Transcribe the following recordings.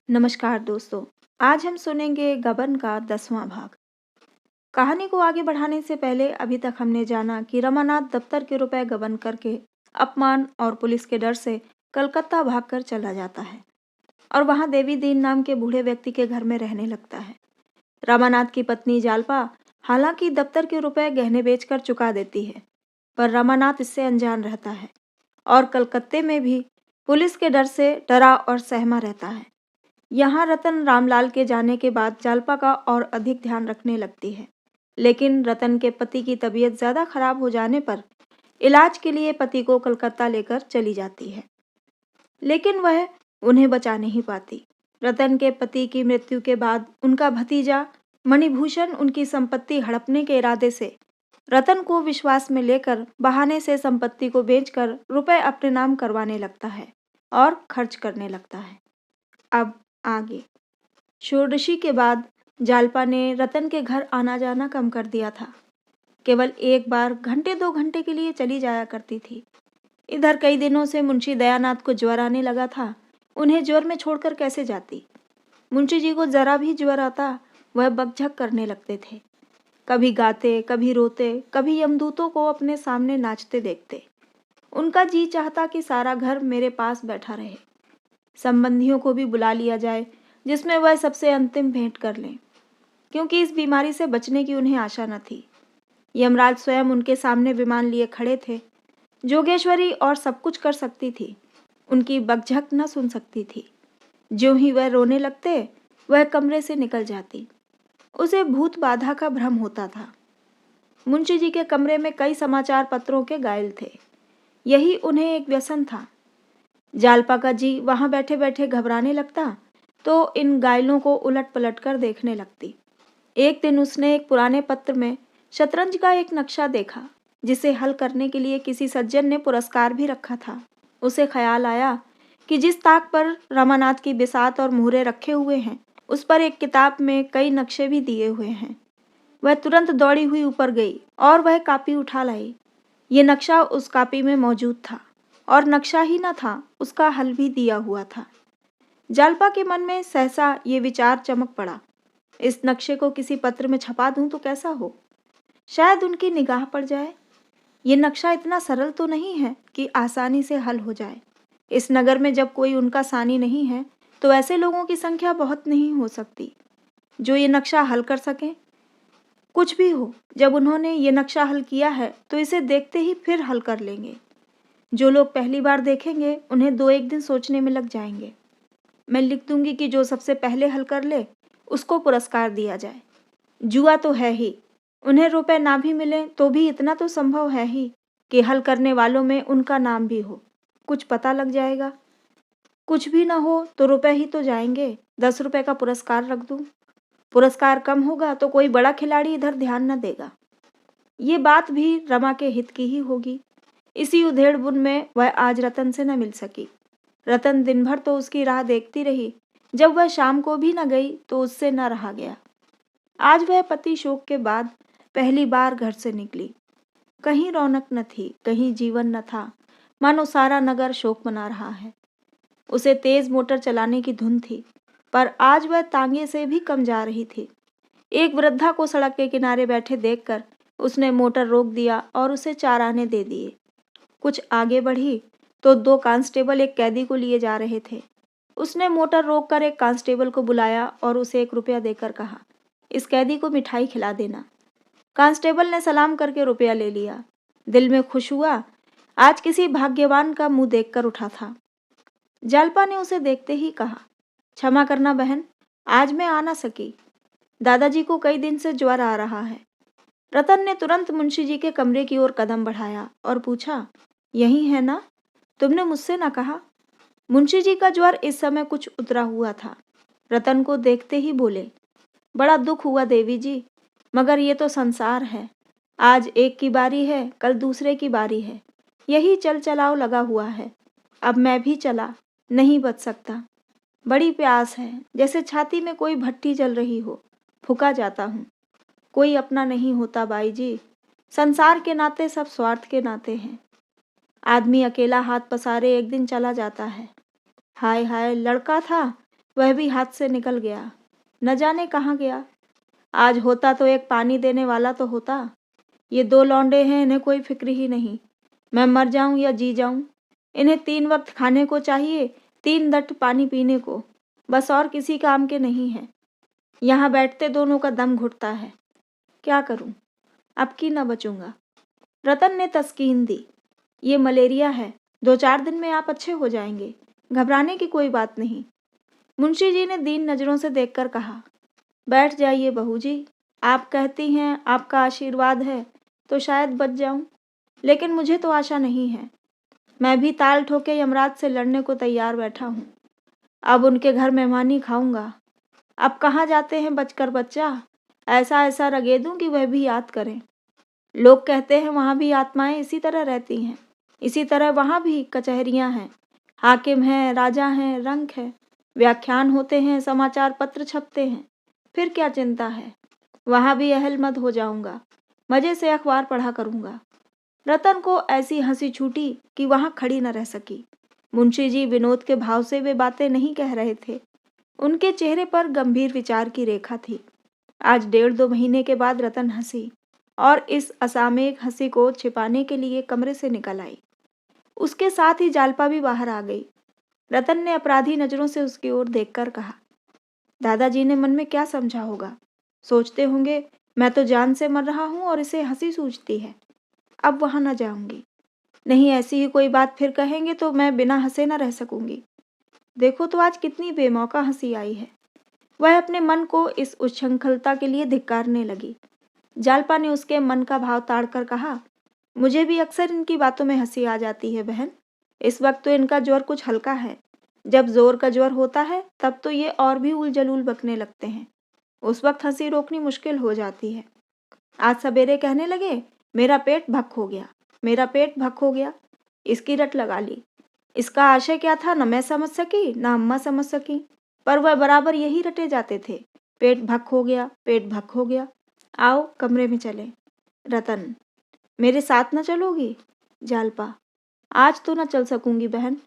नमस्कार दोस्तों। आज हम सुनेंगे गबन का 10वां भाग। कहानी को आगे बढ़ाने से पहले अभी तक हमने जाना कि रमानाथ दफ्तर के रुपए गबन करके अपमान और पुलिस के डर से कलकत्ता भागकर चला जाता है और वहां देवी दीन नाम के बूढ़े व्यक्ति के घर में रहने लगता है। रमानाथ की पत्नी जालपा हालांकि दफ्तर के रुपए गहने बेचकर चुका देती है, पर रमानाथ इससे अनजान रहता है और कलकत्ते में भी पुलिस के डर से डरा और सहमा रहता है। यहाँ रतन रामलाल के जाने के बाद जालपा का और अधिक ध्यान रखने लगती है, लेकिन रतन के पति की तबीयत ज़्यादा खराब हो जाने पर इलाज के लिए पति को कलकत्ता लेकर चली जाती है, लेकिन वह उन्हें बचा नहीं पाती। रतन के पति की मृत्यु के बाद उनका भतीजा मणिभूषण उनकी संपत्ति हड़पने के इरादे से रतन को विश्वास में लेकर बहाने से संपत्ति को बेचकर रुपए अपने नाम करवाने लगता है और खर्च करने लगता है। अब आगे षोडशी के बाद जालपा ने रतन के घर आना जाना कम कर दिया था। केवल एक बार घंटे 2 घंटे के लिए चली जाया करती थी। इधर कई दिनों से मुंशी दयानाथ को ज्वर आने लगा था। उन्हें ज्वर में छोड़कर कैसे जाती। मुंशी जी को जरा भी ज्वर आता वह बकझक करने लगते थे। कभी गाते, कभी रोते, कभी यमदूतों को अपने सामने नाचते देखते। उनका जी चाहता कि सारा घर मेरे पास बैठा रहे, संबंधियों को भी बुला लिया जाए जिसमें वह सबसे अंतिम भेंट कर लें, क्योंकि इस बीमारी से बचने की उन्हें आशा न थी। यमराज स्वयं उनके सामने विमान लिए खड़े थे। जोगेश्वरी और सब कुछ कर सकती थी, उनकी बकझक न सुन सकती थी। ज्यों ही वह रोने लगते वह कमरे से निकल जाती। उसे भूत बाधा का भ्रम होता था। मुंशी जी के कमरे में कई समाचार पत्रों के गायल थे। यही उन्हें एक व्यसन था। जालपा का जी वहां बैठे बैठे घबराने लगता तो इन गायलों को उलट पलट कर देखने लगती। एक दिन उसने एक पुराने पत्र में शतरंज का एक नक्शा देखा, जिसे हल करने के लिए किसी सज्जन ने पुरस्कार भी रखा था। उसे ख्याल आया कि जिस ताक पर रमानाथ की बिसात और मुहरे रखे हुए हैं, उस पर एक किताब में कई नक्शे भी दिए हुए हैं। वह तुरंत दौड़ी हुई ऊपर गई और वह कापी उठा लाई। ये नक्शा उस कापी में मौजूद था और नक्शा ही न था, उसका हल भी दिया हुआ था। जालपा के मन में सहसा ये विचार चमक पड़ा, इस नक्शे को किसी पत्र में छपा दूं तो कैसा हो, शायद उनकी निगाह पड़ जाए। ये नक्शा इतना सरल तो नहीं है कि आसानी से हल हो जाए। इस नगर में जब कोई उनका सानी नहीं है तो ऐसे लोगों की संख्या बहुत नहीं हो सकती जो ये नक्शा हल कर सकें। कुछ भी हो, जब उन्होंने ये नक्शा हल किया है तो इसे देखते ही फिर हल कर लेंगे। जो लोग पहली बार देखेंगे उन्हें 2-1 दिन सोचने में लग जाएंगे। मैं लिख दूंगी कि जो सबसे पहले हल कर ले उसको पुरस्कार दिया जाए। जुआ तो है ही, उन्हें रुपए ना भी मिले तो भी इतना तो संभव है ही कि हल करने वालों में उनका नाम भी हो। कुछ पता लग जाएगा। कुछ भी ना हो तो रुपए ही तो जाएंगे। 10 रुपए का पुरस्कार रख दूं। पुरस्कार कम होगा तो कोई बड़ा खिलाड़ी इधर ध्यान न देगा। ये बात भी रमा के हित की ही होगी। इसी उधेड़-बुन में वह आज रतन से न मिल सकी। रतन दिन भर तो उसकी राह देखती रही। जब वह शाम को भी न गई तो उससे न रहा गया। आज वह पति शोक के बाद पहली बार घर से निकली। कहीं रौनक न थी, कहीं जीवन न था, मानो सारा नगर शोक मना रहा है। उसे तेज मोटर चलाने की धुन थी, पर आज वह तांगे से भी कम जा रही थी। एक वृद्धा को सड़क के किनारे बैठे देखकर उसने मोटर रोक दिया और उसे 4 आने दे दिए। कुछ आगे बढ़ी तो 2 कांस्टेबल एक कैदी को लिए जा रहे थे। उसने मोटर रोककर एक कांस्टेबल को बुलाया और उसे 1 रुपया देकर कहा, इस कैदी को मिठाई खिला देना। कांस्टेबल ने सलाम करके रुपया ले लिया। दिल में खुश हुआ, आज किसी भाग्यवान का मुंह देखकर उठा था। जालपा ने उसे देखते ही कहा, क्षमा करना बहन, आज मैं आ ना सकी। दादाजी को कई दिन से ज्वर आ रहा है। रतन ने तुरंत मुंशी जी के कमरे की ओर कदम बढ़ाया और पूछा, यही है ना? तुमने मुझसे ना कहा? मुंशी जी का ज्वर इस समय कुछ उतरा हुआ था। रतन को देखते ही बोले, बड़ा दुख हुआ देवी जी, मगर ये तो संसार है। आज एक की बारी है, कल दूसरे की बारी है। यही चल चलाओ लगा हुआ है। अब मैं भी चला, नहीं बच सकता। बड़ी प्यास है, जैसे छाती में कोई भट्टी जल रही हो, फूका जाता हूँ। कोई अपना नहीं होता बाई जी, संसार के नाते सब स्वार्थ के नाते हैं। आदमी अकेला हाथ पसारे एक दिन चला जाता है। हाय हाय, लड़का था, वह भी हाथ से निकल गया। न जाने कहाँ गया। आज होता तो एक पानी देने वाला तो होता। ये 2 लौंडे हैं, इन्हें कोई फ़िक्र ही नहीं। मैं मर जाऊँ या जी जाऊँ, इन्हें 3 वक़्त खाने को चाहिए, 3 दट पानी पीने को, बस और किसी काम के नहीं हैं। यहाँ बैठते दोनों का दम घुटता है। क्या करूँ? अब की न बचूँगा। रतन ने तस्कीन दी। ये मलेरिया है, 2-4 दिन में आप अच्छे हो जाएंगे, घबराने की कोई बात नहीं। मुंशी जी ने दीन नज़रों से देखकर कहा, बैठ जाइए बहू जी, आप कहती हैं आपका आशीर्वाद है तो शायद बच जाऊं, लेकिन मुझे तो आशा नहीं है। मैं भी ताल ठोके यमराज से लड़ने को तैयार बैठा हूँ। अब उनके घर मेहमानी खाऊंगा। अब कहाँ जाते हैं बचकर बच्चा, ऐसा ऐसा रगेदूं कि वह भी याद करें। लोग कहते हैं वहाँ भी आत्माएं इसी तरह रहती हैं, इसी तरह वहाँ भी कचहरियाँ हैं, हाकिम हैं, राजा हैं, रंक है, व्याख्यान होते हैं, समाचार पत्र छपते हैं। फिर क्या चिंता है, वहाँ भी अहलमद हो जाऊंगा, मज़े से अखबार पढ़ा करूंगा। रतन को ऐसी हंसी छूटी कि वहाँ खड़ी न रह सकी। मुंशी जी विनोद के भाव से वे बातें नहीं कह रहे थे। उनके चेहरे पर गंभीर विचार की रेखा थी। आज 1.5-2 महीने के बाद रतन हंसी और इस असामयिक हंसी को छिपाने के लिए कमरे से निकल आई। उसके साथ ही जालपा भी बाहर आ गई। रतन ने अपराधी नज़रों से उसकी ओर देखकर कहा, दादाजी ने मन में क्या समझा होगा? सोचते होंगे मैं तो जान से मर रहा हूँ और इसे हंसी सूझती है। अब वहां न जाऊंगी। नहीं, ऐसी ही कोई बात फिर कहेंगे तो मैं बिना हंसे न रह सकूंगी। देखो तो आज कितनी बेमौका हंसी आई है। वह अपने मन को इस उच्छृंखलता के लिए धिक्कारने लगी। जालपा ने उसके मन का भाव ताड़कर कहा, मुझे भी अक्सर इनकी बातों में हंसी आ जाती है बहन। इस वक्त तो इनका ज्वर कुछ हल्का है। जब जोर का ज्वर होता है तब तो ये और भी उलझलूल बकने लगते हैं। उस वक्त हंसी रोकनी मुश्किल हो जाती है। आज सवेरे कहने लगे, मेरा पेट भक हो गया, मेरा पेट भक हो गया। इसकी रट लगा ली। इसका आशय क्या था न मैं समझ सकी न अम्मा समझ सकी, पर वह बराबर यही रटे जाते थे। पेट भक हो गया, पेट भक हो गया। आओ कमरे में चले। रतन, मेरे साथ न चलोगी? जालपा, आज तो न चल सकूंगी बहन।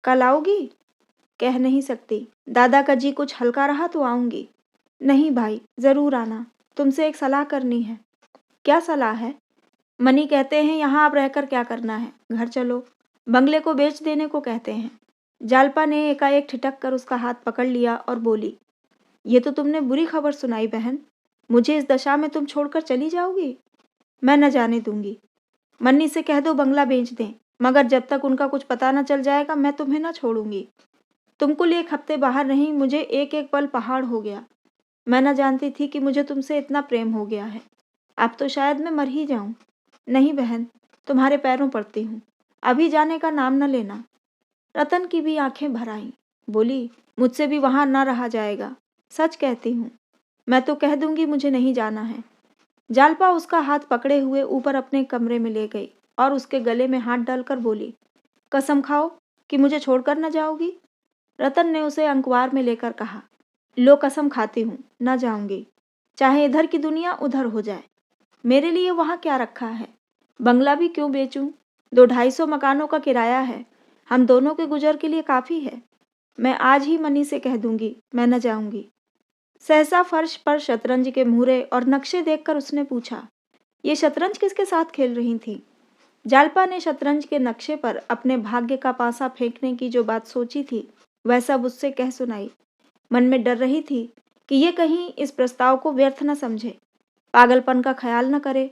कल आओगी? कह नहीं सकती। दादा का जी कुछ हल्का रहा तो आऊंगी। नहीं भाई, जरूर आना। तुमसे एक सलाह करनी है। क्या सलाह है? मनी कहते हैं यहाँ आप रहकर क्या करना है, घर चलो। बंगले को बेच देने को कहते हैं। जालपा ने एकाएक ठिठक कर उसका हाथ पकड़ लिया और बोली, ये तो तुमने बुरी खबर सुनाई बहन। मुझे इस दशा में तुम छोड़कर चली जाओगी? मैं न जाने दूंगी। मन्नी से कह दो बंगला बेच दें, मगर जब तक उनका कुछ पता न चल जाएगा मैं तुम्हें न छोड़ूंगी। तुम कुल 1 हफ्ते बाहर नहीं, मुझे एक एक पल पहाड़ हो गया। मैं न जानती थी कि मुझे तुमसे इतना प्रेम हो गया है। अब तो शायद मैं मर ही जाऊं। नहीं बहन, तुम्हारे पैरों पड़ती हूँ, अभी जाने का नाम न लेना। रतन की भी आंखें भर आईं। बोली, मुझसे भी वहां न रहा जाएगा, सच कहती हूँ। मैं तो कह दूंगी मुझे नहीं जाना है। जालपा उसका हाथ पकड़े हुए ऊपर अपने कमरे में ले गई और उसके गले में हाथ डालकर बोली, कसम खाओ कि मुझे छोड़कर न जाओगी। रतन ने उसे अंकवार में लेकर कहा, लो कसम खाती हूँ, न जाऊंगी, चाहे इधर की दुनिया उधर हो जाए। मेरे लिए वहाँ क्या रखा है? बंगला भी क्यों बेचूं? 200-250 मकानों का किराया है, हम दोनों के गुजर के लिए काफ़ी है। मैं आज ही मनी से कह दूंगी मैं न जाऊंगी। सहसा फर्श पर शतरंज के मुहरे और नक्शे देखकर उसने पूछा, ये शतरंज किसके साथ खेल रही थी? जालपा ने शतरंज के नक्शे पर अपने भाग्य का पासा फेंकने की जो बात सोची थी वह सब उससे कह सुनाई। मन में डर रही थी कि ये कहीं इस प्रस्ताव को व्यर्थ न समझे, पागलपन का ख्याल न करे।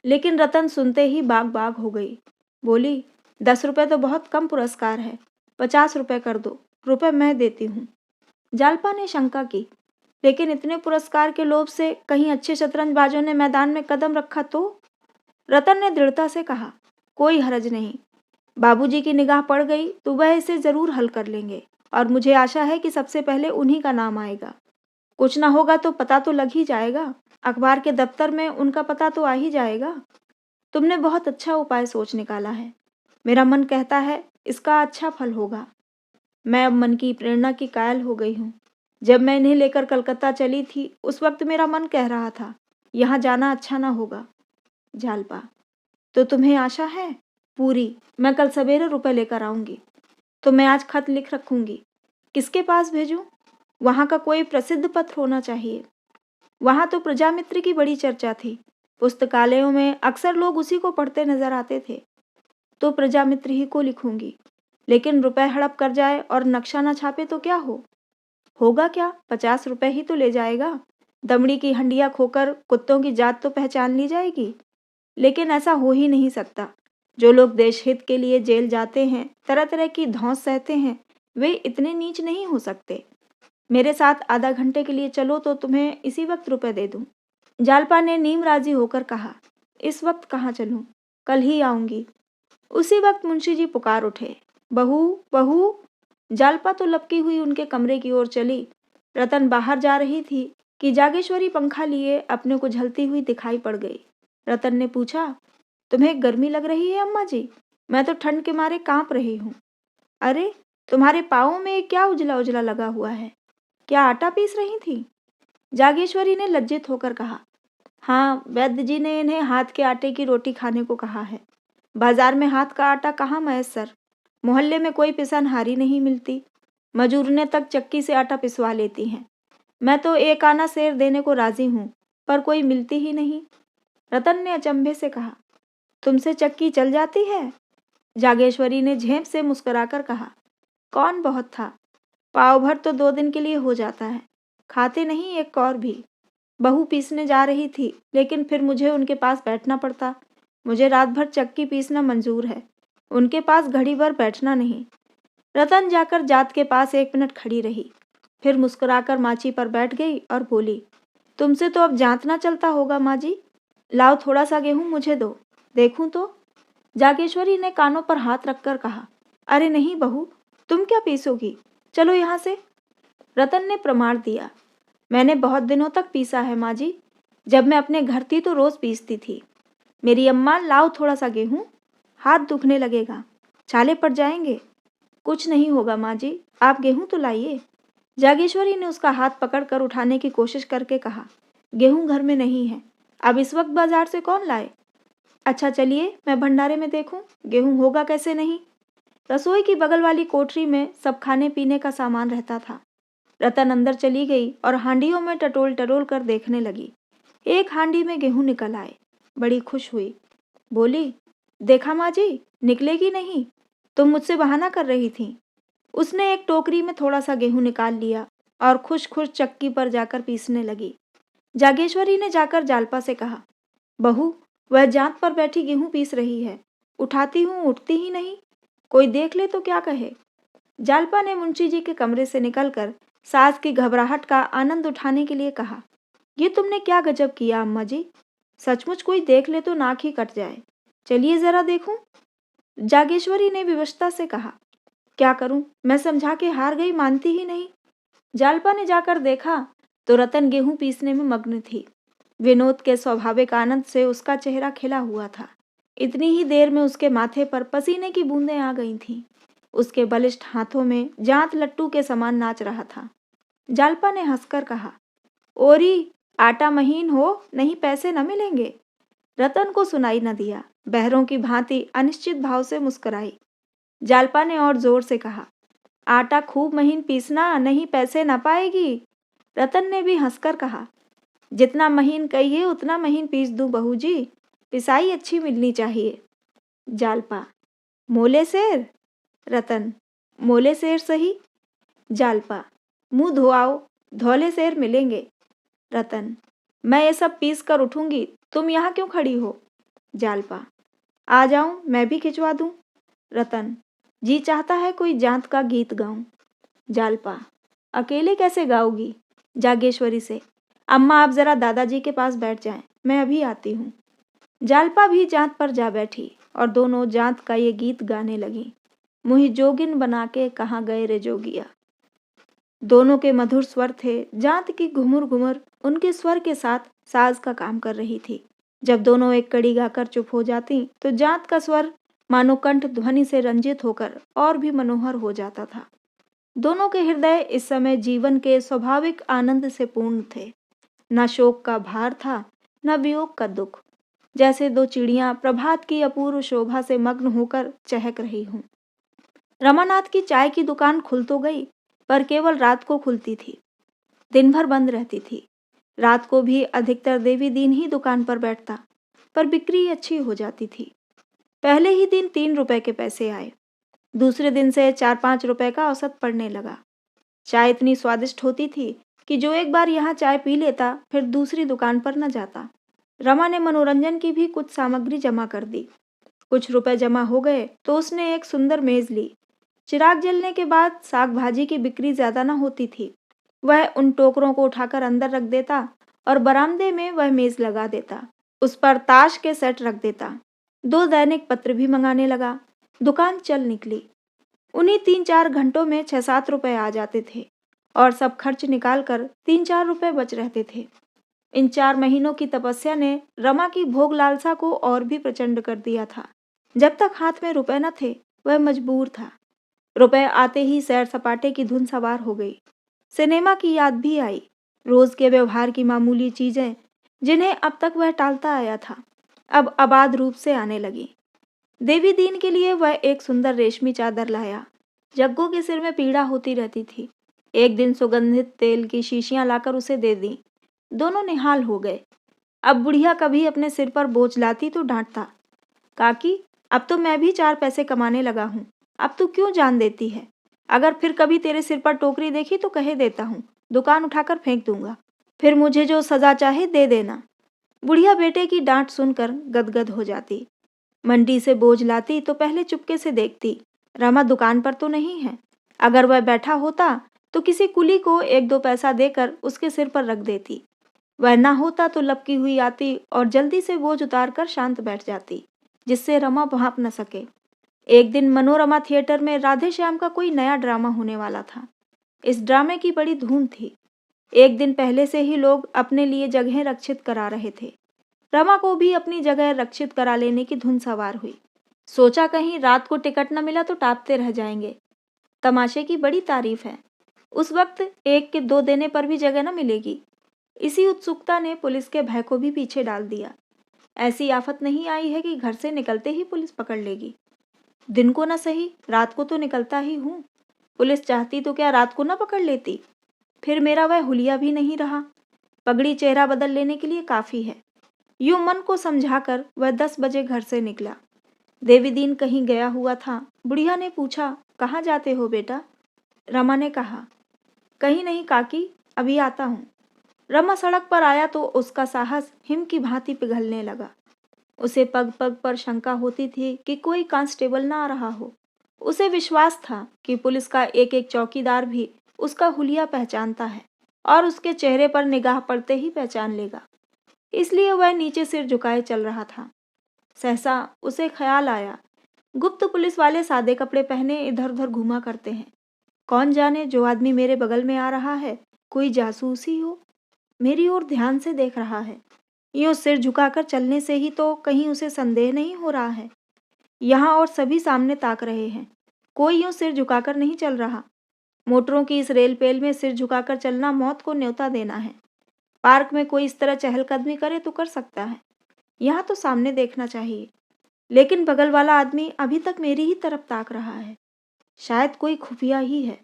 लेकिन रतन सुनते ही बाग बाग हो गई। बोली, 10 रुपये तो बहुत कम पुरस्कार है, 50 रुपये कर दो, रुपये मैं देती हूँ। जालपा ने शंका की, लेकिन इतने पुरस्कार के लोभ से कहीं अच्छे शतरंजबाजों ने मैदान में कदम रखा तो? रतन ने दृढ़ता से कहा, कोई हरज नहीं, बाबूजी की निगाह पड़ गई तो वह इसे जरूर हल कर लेंगे और मुझे आशा है कि सबसे पहले उन्हीं का नाम आएगा। कुछ ना होगा तो पता तो लग ही जाएगा, अखबार के दफ्तर में उनका पता तो आ ही जाएगा। तुमने बहुत अच्छा उपाय सोच निकाला है। मेरा मन कहता है इसका अच्छा फल होगा। मैं अब मन की प्रेरणा की कायल हो गई हूँ। जब मैं इन्हें लेकर कलकत्ता चली थी उस वक्त मेरा मन कह रहा था यहाँ जाना अच्छा ना होगा। जालपा, तो तुम्हें आशा है? पूरी। मैं कल सवेरे रुपए लेकर आऊंगी। तो मैं आज खत लिख रखूंगी। किसके पास भेजूं? वहाँ का कोई प्रसिद्ध पत्र होना चाहिए। वहाँ तो प्रजामित्र की बड़ी चर्चा थी। पुस्तकालयों में अक्सर लोग उसी को पढ़ते नजर आते थे। तो प्रजामित्र ही को लिखूंगी। लेकिन रुपए हड़प कर जाए और नक्शा ना छापे तो क्या होगा क्या? 50 रुपए ही तो ले जाएगा। दमड़ी की हंडिया खोकर कुत्तों की जात तो पहचान ली जाएगी। लेकिन ऐसा हो ही नहीं सकता। जो लोग देश हित के लिए जेल जाते हैं, तरह तरह की धौंस सहते हैं, वे इतने नीच नहीं हो सकते। मेरे साथ आधा घंटे के लिए चलो तो तुम्हें इसी वक्त रुपए दे दूं। जालपा ने नीम राजी होकर कहा। इस वक्त कहाँ चलूं? कल ही आऊंगी। उसी वक्त मुंशी जी पुकार उठे। बहू, बहू। जालपा तो लपकी हुई उनके कमरे की ओर चली। रतन बाहर जा रही थी कि जागेश्वरी पंखा लिए अपने को झलती हुई दिखाई पड़ गई। रतन ने पूछा, तुम्हें गर्मी लग रही है अम्मा जी? मैं तो ठंड के मारे कांप रही हूँ। अरे, तुम्हारे पाँवों में क्या उजला उजला लगा हुआ है? क्या आटा पीस रही थी? जागेश्वरी ने लज्जित होकर कहा। हाँ, वैद्य जी ने इन्हें हाथ के आटे की रोटी खाने को कहा है। बाजार में हाथ का आटा कहाँ मयस्सर। मोहल्ले में कोई पिसनहारी नहीं मिलती। मजूरने तक चक्की से आटा पिसवा लेती हैं। मैं तो एक आना शेर देने को राजी हूँ, पर कोई मिलती ही नहीं। रतन ने अचंभे से कहा, तुमसे चक्की चल जाती है? जागेश्वरी ने झेंप से मुस्कुराकर कहा, कौन बहुत था। पाव भर तो 2 दिन के लिए हो जाता है। खाते नहीं एक कौर भी। बहू पीसने जा रही थी, लेकिन फिर मुझे उनके पास बैठना पड़ता। मुझे रात भर चक्की पीसना मंजूर है, उनके पास घड़ी भर बैठना नहीं। रतन जाकर जात के पास 1 मिनट खड़ी रही, फिर मुस्कुराकर माची पर बैठ गई और बोली, तुमसे तो अब जांतना चलता होगा माँ जी। लाओ थोड़ा सा गेहूं मुझे दो, देखूं तो। जागेश्वरी ने कानों पर हाथ रखकर कहा, अरे नहीं बहू, तुम क्या पीसोगी? चलो यहाँ से। रतन ने प्रमाण दिया, मैंने बहुत दिनों तक पीसा है माँ जी। जब मैं अपने घर थी तो रोज पीसती थी। मेरी अम्मा, लाओ थोड़ा सा गेहूं, हाथ दुखने लगेगा, छाले पड़ जाएंगे। कुछ नहीं होगा माँ जी, आप गेहूं तो लाइए। जागेश्वरी ने उसका हाथ पकड़कर उठाने की कोशिश करके कहा, गेहूं घर में नहीं है, अब इस वक्त बाजार से कौन लाए? अच्छा चलिए, मैं भंडारे में देखूं, गेहूं होगा कैसे नहीं। रसोई की बगल वाली कोठरी में सब खाने पीने का सामान रहता था। रतन अंदर चली गई और हांडियों में टटोल टटोल कर देखने लगी। एक हांडी में गेहूं निकल आए। बड़ी खुश हुई। बोली, देखा माँ जी, निकलेगी नहीं। तुम मुझसे बहाना कर रही थी। उसने एक टोकरी में थोड़ा सा गेहूं निकाल लिया और खुश खुश चक्की पर जाकर पीसने लगी। जागेश्वरी ने जाकर जालपा से कहा, बहू, वह जांत पर बैठी गेहूं पीस रही है। उठाती हूँ, उठती ही नहीं। कोई देख ले तो क्या कहे। जालपा ने मुंशी जी के कमरे से निकलकर सास की घबराहट का आनंद उठाने के लिए कहा, ये तुमने क्या गजब किया अम्मा जी। सचमुच कोई देख ले तो नाक ही कट जाए। चलिए जरा देखूं। जागेश्वरी ने विवशता से कहा, क्या करूं, मैं समझा के हार गई, मानती ही नहीं। जालपा ने जाकर देखा तो रतन गेहूं पीसने में मग्न थी। विनोद के स्वाभाविक आनंद से उसका चेहरा खिला हुआ था। इतनी ही देर में उसके माथे पर पसीने की बूंदें आ गई थीं। उसके बलिष्ठ हाथों में जांत लट्टू के समान नाच रहा था। जालपा ने हंसकर कहा, ओरी, आटा महीन हो, नहीं पैसे न मिलेंगे। रतन को सुनाई न दिया। बहरों की भांति अनिश्चित भाव से मुस्कुराई। जालपा ने और जोर से कहा, आटा खूब महीन पीसना, नहीं पैसे न पाएगी। रतन ने भी हंसकर कहा, जितना महीन कहिए उतना महीन पीस दूं बहू जी, पिसाई अच्छी मिलनी चाहिए। जालपा, मोले शेर। रतन, मोले शेर सही। जालपा, मुंह धोआओ, धौले शेर मिलेंगे। रतन, मैं ये सब पीस कर उठूंगी, तुम यहाँ क्यों खड़ी हो? जालपा, आ जाऊं, मैं भी खिंचवा दूं। रतन, जी चाहता है कोई जांत का गीत गाऊं। जालपा, अकेले कैसे गाओगी? जागेश्वरी से, अम्मा आप जरा दादाजी के पास बैठ जाएं, मैं अभी आती हूँ। जालपा भी जांत पर जा बैठी और दोनों जांत का ये गीत गाने लगी। मुहि जोगिन बना के कहाँ गए रे जोगिया। दोनों के मधुर स्वर थे। जांत की घुमुर घुमुर उनके स्वर के साथ साज का काम कर रही थी। जब दोनों एक कड़ी गाकर चुप हो जाती तो जांत का स्वर मानो कंठ ध्वनि से रंजित होकर और भी मनोहर हो जाता था। दोनों के हृदय इस समय जीवन के स्वाभाविक आनंद से पूर्ण थे। न शोक का भार था, न वियोग का दुख। जैसे दो चिड़ियां प्रभात की अपूर्व शोभा से मग्न होकर चहक रही हूं। रमानाथ की चाय की दुकान खुल तो गई, पर केवल रात को खुलती थी। दिन भर बंद रहती थी। रात को भी अधिकतर देवी दिन ही दुकान पर बैठता, पर बिक्री अच्छी हो जाती थी। पहले ही दिन 3 रुपए के पैसे आए। दूसरे दिन से 4-5 रुपए का औसत पड़ने लगा। चाय इतनी स्वादिष्ट होती थी कि जो एक बार यहाँ चाय पी लेता फिर दूसरी दुकान पर न जाता। रमा ने मनोरंजन की भी कुछ सामग्री जमा कर दी। कुछ रुपए जमा हो गए तो उसने एक सुंदर मेज ली। चिराग जलने के बाद साग भाजी की बिक्री ज्यादा न होती थी। वह उन टोकरों को उठाकर अंदर रख देता और बरामदे में वह मेज लगा देता। उस पर ताश के सेट रख देता। 2 दैनिक पत्र भी मंगाने लगा। दुकान चल निकली। उन्हीं 3-4 घंटों में 6-7 रुपए आ जाते थे और सब खर्च निकालकर 3-4 रुपए बच रहते थे। इन 4 महीनों की तपस्या ने रमा की भोग लालसा को और भी प्रचंड कर दिया था। जब तक हाथ में रुपए न थे वह मजबूर था। रुपए आते ही सैर सपाटे की धुन सवार हो गई। सिनेमा की याद भी आई। रोज के व्यवहार की मामूली चीजें जिन्हें अब तक वह टालता आया था अब आबाद रूप से आने लगी। देवी दीन के लिए वह एक सुंदर रेशमी चादर लाया। जग्गू के सिर में पीड़ा होती रहती थी। एक दिन सुगंधित तेल की शीशियां लाकर उसे दे दी। दोनों निहाल हो गए। अब बुढ़िया कभी अपने सिर पर बोझ लाती तो डांटता, काकी अब तो मैं भी 4 पैसे कमाने लगा हूँ, अब तू क्यों जान देती है? अगर फिर कभी तेरे सिर पर टोकरी देखी तो कहे देता हूँ, दुकान उठाकर फेंक दूंगा, फिर मुझे जो सजा चाहे दे देना। बुढ़िया बेटे की डांट सुनकर गदगद हो जाती। मंडी से बोझ लाती तो पहले चुपके से देखती, रमा दुकान पर तो नहीं है। अगर वह बैठा होता तो किसी कुली को 1-2 पैसा देकर उसके सिर पर रख देती। वह ना होता तो लपकी हुई आती और जल्दी से बोझ उतार कर शांत बैठ जाती, जिससे रमा भाप न सके। एक दिन मनोरमा थिएटर में राधे श्याम का कोई नया ड्रामा होने वाला था। इस ड्रामे की बड़ी धूम थी। एक दिन पहले से ही लोग अपने लिए जगहें रक्षित करा रहे थे। रमा को भी अपनी जगह रक्षित करा लेने की धुन सवार हुई। सोचा कहीं रात को टिकट न मिला तो टापते रह जाएंगे। तमाशे की बड़ी तारीफ है। उस वक्त 1 के 2 देने पर भी जगह न मिलेगी। इसी उत्सुकता ने पुलिस के भय को भी पीछे डाल दिया। ऐसी आफत नहीं आई है कि घर से निकलते ही पुलिस पकड़ लेगी। दिन को न सही रात को तो निकलता ही हूँ। पुलिस चाहती तो क्या रात को न पकड़ लेती? फिर मेरा वह हुलिया भी नहीं रहा। पगड़ी चेहरा बदल लेने के लिए काफी है। यूं मन को समझाकर वह 10 बजे घर से निकला। देवी दीन कहीं गया हुआ था। बुढ़िया ने पूछा, कहाँ जाते हो बेटा? रमा ने कहा, कहीं नहीं काकी, अभी आता हूँ। रमा सड़क पर आया तो उसका साहस हिम की भांति पिघलने लगा। उसे पग पग पर शंका होती थी कि कोई कांस्टेबल ना आ रहा हो। उसे विश्वास था कि पुलिस का एक एक चौकीदार भी उसका हुलिया पहचानता है और उसके चेहरे पर निगाह पड़ते ही पहचान लेगा। इसलिए वह नीचे सिर झुकाए चल रहा था। सहसा उसे ख्याल आया, गुप्त पुलिस वाले सादे कपड़े पहने इधर उधर घूमा करते हैं। कौन जाने जो आदमी मेरे बगल में आ रहा है कोई जासूस ही हो, मेरी ओर ध्यान से देख रहा है। यूं सिर झुकाकर चलने से ही तो कहीं उसे संदेह नहीं हो रहा है। यहाँ और सभी सामने ताक रहे हैं, कोई यूं सिर झुकाकर नहीं चल रहा। मोटरों की इस रेल पेल में सिर झुकाकर चलना मौत को न्योता देना है। पार्क में कोई इस तरह चहलकदमी करे तो कर सकता है, यहाँ तो सामने देखना चाहिए। लेकिन बगल वाला आदमी अभी तक मेरी ही तरफ ताक रहा है। शायद कोई खुफिया ही है।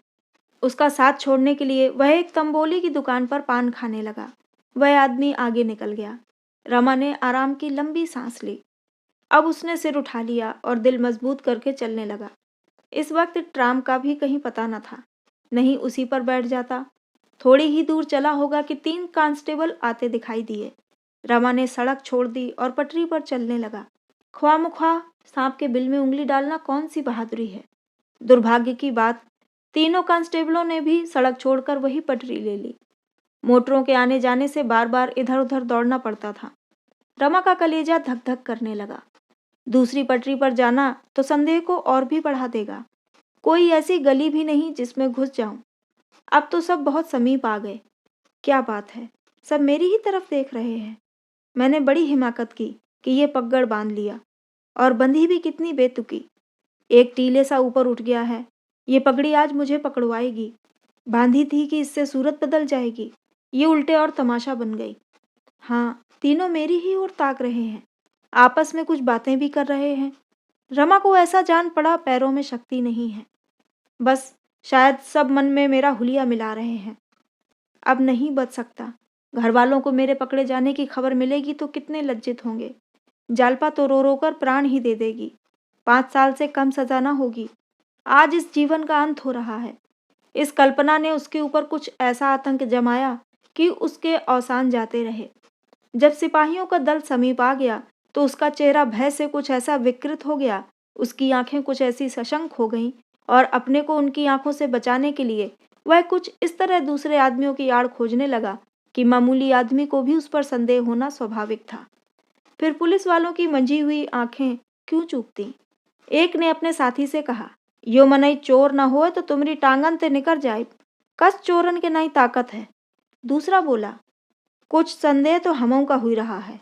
उसका साथ छोड़ने के लिए वह एक तंबोली की दुकान पर पान खाने लगा। वह आदमी आगे निकल गया। रमा ने आराम की लंबी सांस ली। अब उसने सिर उठा लिया और दिल मजबूत करके चलने लगा। इस वक्त ट्राम का भी कहीं पता न था, नहीं उसी पर बैठ जाता। थोड़ी ही दूर चला होगा कि 3 कांस्टेबल आते दिखाई दिए। रमा ने सड़क छोड़ दी और पटरी पर चलने लगा। ख्वामख्वाह सांप के बिल में उंगली डालना कौन सी बहादुरी है। दुर्भाग्य की बात, तीनों कांस्टेबलों ने भी सड़क छोड़कर वही पटरी ले ली। मोटरों के आने जाने से बार बार इधर उधर दौड़ना पड़ता था। रमा का कलेजा धक धक करने लगा। दूसरी पटरी पर जाना तो संदेह को और भी बढ़ा देगा। कोई ऐसी गली भी नहीं जिसमें घुस जाऊं। अब तो सब बहुत समीप आ गए। क्या बात है, सब मेरी ही तरफ देख रहे हैं। मैंने बड़ी हिमाकत की कि ये पगड़ बांध लिया, और बंधी भी कितनी बेतुकी। एक टीले सा ऊपर उठ गया है। ये पगड़ी आज मुझे पकड़वाएगी। बांधी थी कि इससे सूरत बदल जाएगी। ये उल्टे और तमाशा बन गई। हाँ, तीनों मेरी ही ओर ताक रहे हैं, आपस में कुछ बातें भी कर रहे हैं। रमा को ऐसा जान पड़ा पैरों में शक्ति नहीं है। बस शायद सब मन में मेरा हुलिया मिला रहे हैं। अब नहीं बच सकता। घर वालों को मेरे पकड़े जाने की खबर मिलेगी तो कितने लज्जित होंगे। जालपा तो रो रो कर प्राण ही दे देगी। 5 साल से कम सजा न होगी। आज इस जीवन का अंत हो रहा है। इस कल्पना ने उसके ऊपर कुछ ऐसा आतंक जमाया कि उसके अवसान जाते रहे। जब सिपाहियों का दल समीप आ गया तो उसका चेहरा भय से कुछ ऐसा विकृत हो गया, उसकी आंखें कुछ ऐसी सशंक हो गईं और अपने को उनकी आंखों से बचाने के लिए वह कुछ इस तरह दूसरे आदमियों की आड़ खोजने लगा कि मामूली आदमी को भी उस पर संदेह होना स्वाभाविक था। फिर पुलिस वालों की मंजी हुई आंखें क्यों चूकती। एक ने अपने साथी से कहा, यो मनई चोर न होए तो तुमरी टांगन ते निकर जाए, कस चोरन के नहीं ताकत है। दूसरा बोला, कुछ संदेह तो हमों का हुई रहा है,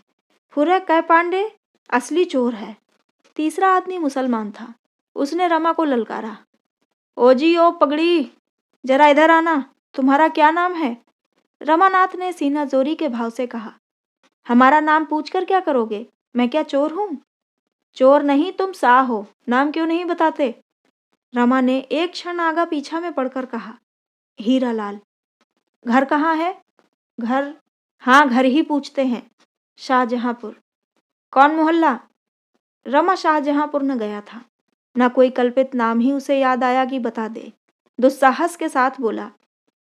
फुरे कै पांडे असली चोर है। तीसरा आदमी मुसलमान था। उसने रमा को ललकारा, ओ जी ओ पगड़ी, जरा इधर आना, तुम्हारा क्या नाम है। रमानाथ ने सीना जोरी के भाव से कहा, हमारा नाम पूछकर क्या करोगे, मैं क्या चोर हूँ। चोर नहीं तुम सा हो, नाम क्यों नहीं बताते। रमा ने एक क्षण आगा पीछा में पड़कर कहा, हीरालाल। घर कहाँ है। घर, हाँ घर ही पूछते हैं, शाहजहांपुर। कौन मोहल्ला। रमा शाहजहांपुर न गया था, न कोई कल्पित नाम ही उसे याद आया कि बता दे। दुस्साहस के साथ बोला,